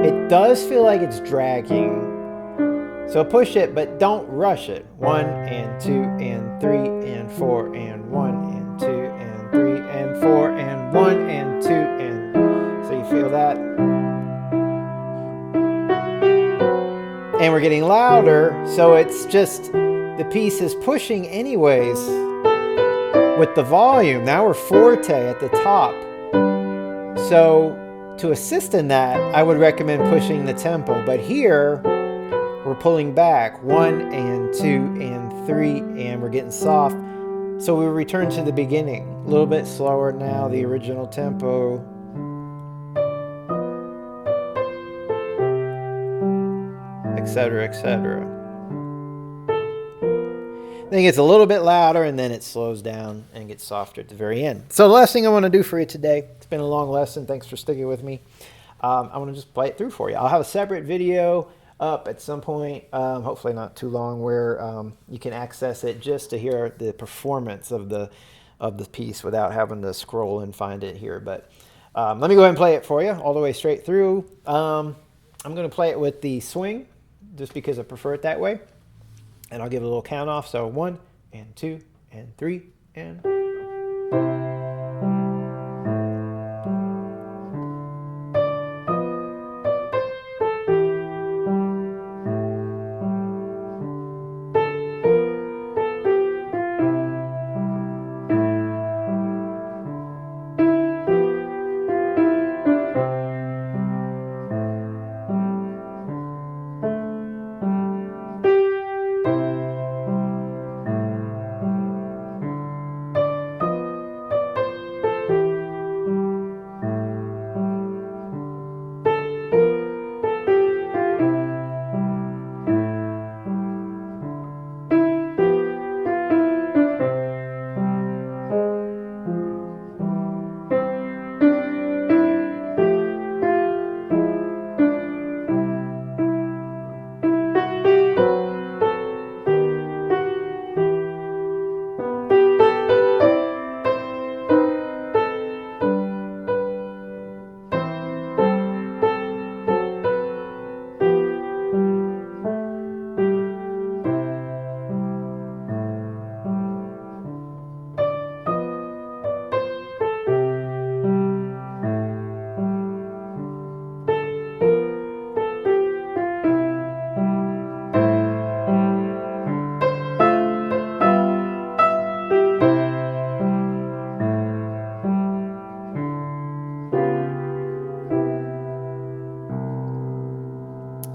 it does feel like it's dragging. So push it, but don't rush it. 1 and 2 and 3 and 4 and 1 and 2 and 3 and 4 and 1 and 2 and... So you feel that? And we're getting louder, so it's just the piece is pushing anyways with the volume. Now we're forte at the top. So to assist in that, I would recommend pushing the tempo. But here, we're pulling back 1 and 2 and 3, and we're getting soft. So we return to the beginning. A little bit slower now, the original tempo. Etc., etc. Then it gets a little bit louder and then it slows down and gets softer at the very end. So the last thing I want to do for you today, it's been a long lesson, thanks for sticking with me. I want to just play it through for you. I'll have a separate video up at some point, hopefully not too long, where you can access it just to hear the performance of the piece without having to scroll and find it here. But let me go ahead and play it for you all the way straight through. I'm going to play it with the swing, just because I prefer it that way. And I'll give it a little count off. So 1 and 2 and 3 and...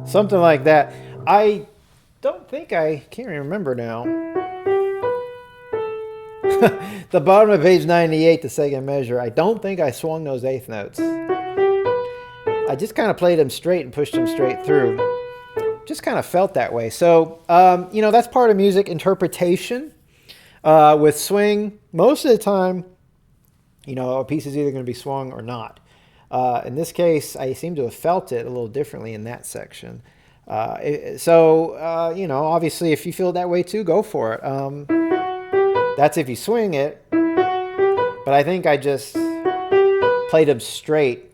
Something like that. I don't think I can't remember now. The bottom of page 98, the second measure. I don't think I swung those eighth notes. I just kind of played them straight and pushed them straight through. Just kind of felt that way. So, that's part of music interpretation. With swing, most of the time, a piece is either going to be swung or not. In this case, I seem to have felt it a little differently in that section. Obviously, if you feel that way too, go for it. That's if you swing it. But I think I just played them straight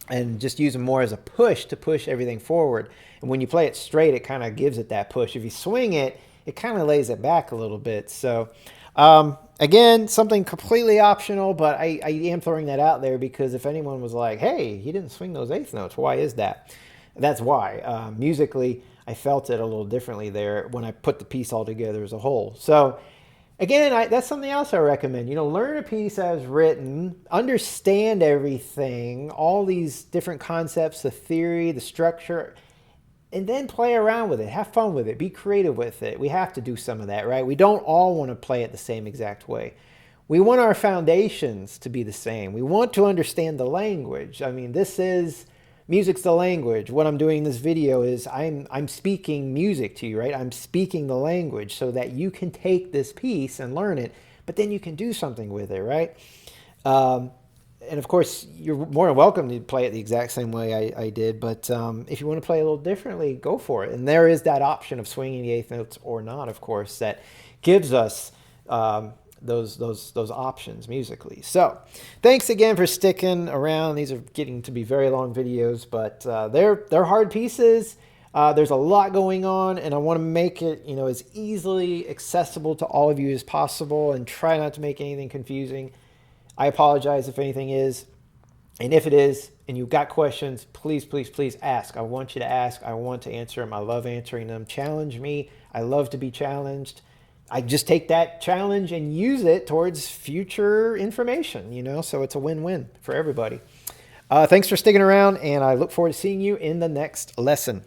and just use them more as a push to push everything forward. And when you play it straight, it kind of gives it that push. If you swing it, it kind of lays it back a little bit. So, again, something completely optional, but I am throwing that out there because if anyone was like, hey, he didn't swing those eighth notes, why is that? That's why. Musically, I felt it a little differently there when I put the piece all together as a whole. So, again, that's something else I recommend. Learn a piece as written, understand everything, all these different concepts, the theory, the structure, and then play around with it. Have fun with it. Be creative with it. We have to do some of that, right? We don't all want to play it the same exact way. We want our foundations to be the same. We want to understand the language. I mean, music's the language. What I'm doing in this video is I'm speaking music to you, right? I'm speaking the language so that you can take this piece and learn it, but then you can do something with it, right? And of course, you're more than welcome to play it the exact same way I did, but if you want to play a little differently, go for it. And there is that option of swinging the eighth notes or not, of course, that gives us those options musically. So thanks again for sticking around. These are getting to be very long videos, but they're hard pieces. There's a lot going on, and I want to make it as easily accessible to all of you as possible and try not to make anything confusing. I apologize if anything is, and if it is, and you've got questions, please, please, please ask. I want you to ask. I want to answer them. I love answering them. Challenge me. I love to be challenged. I just take that challenge and use it towards future information, so it's a win-win for everybody. Thanks for sticking around, and I look forward to seeing you in the next lesson.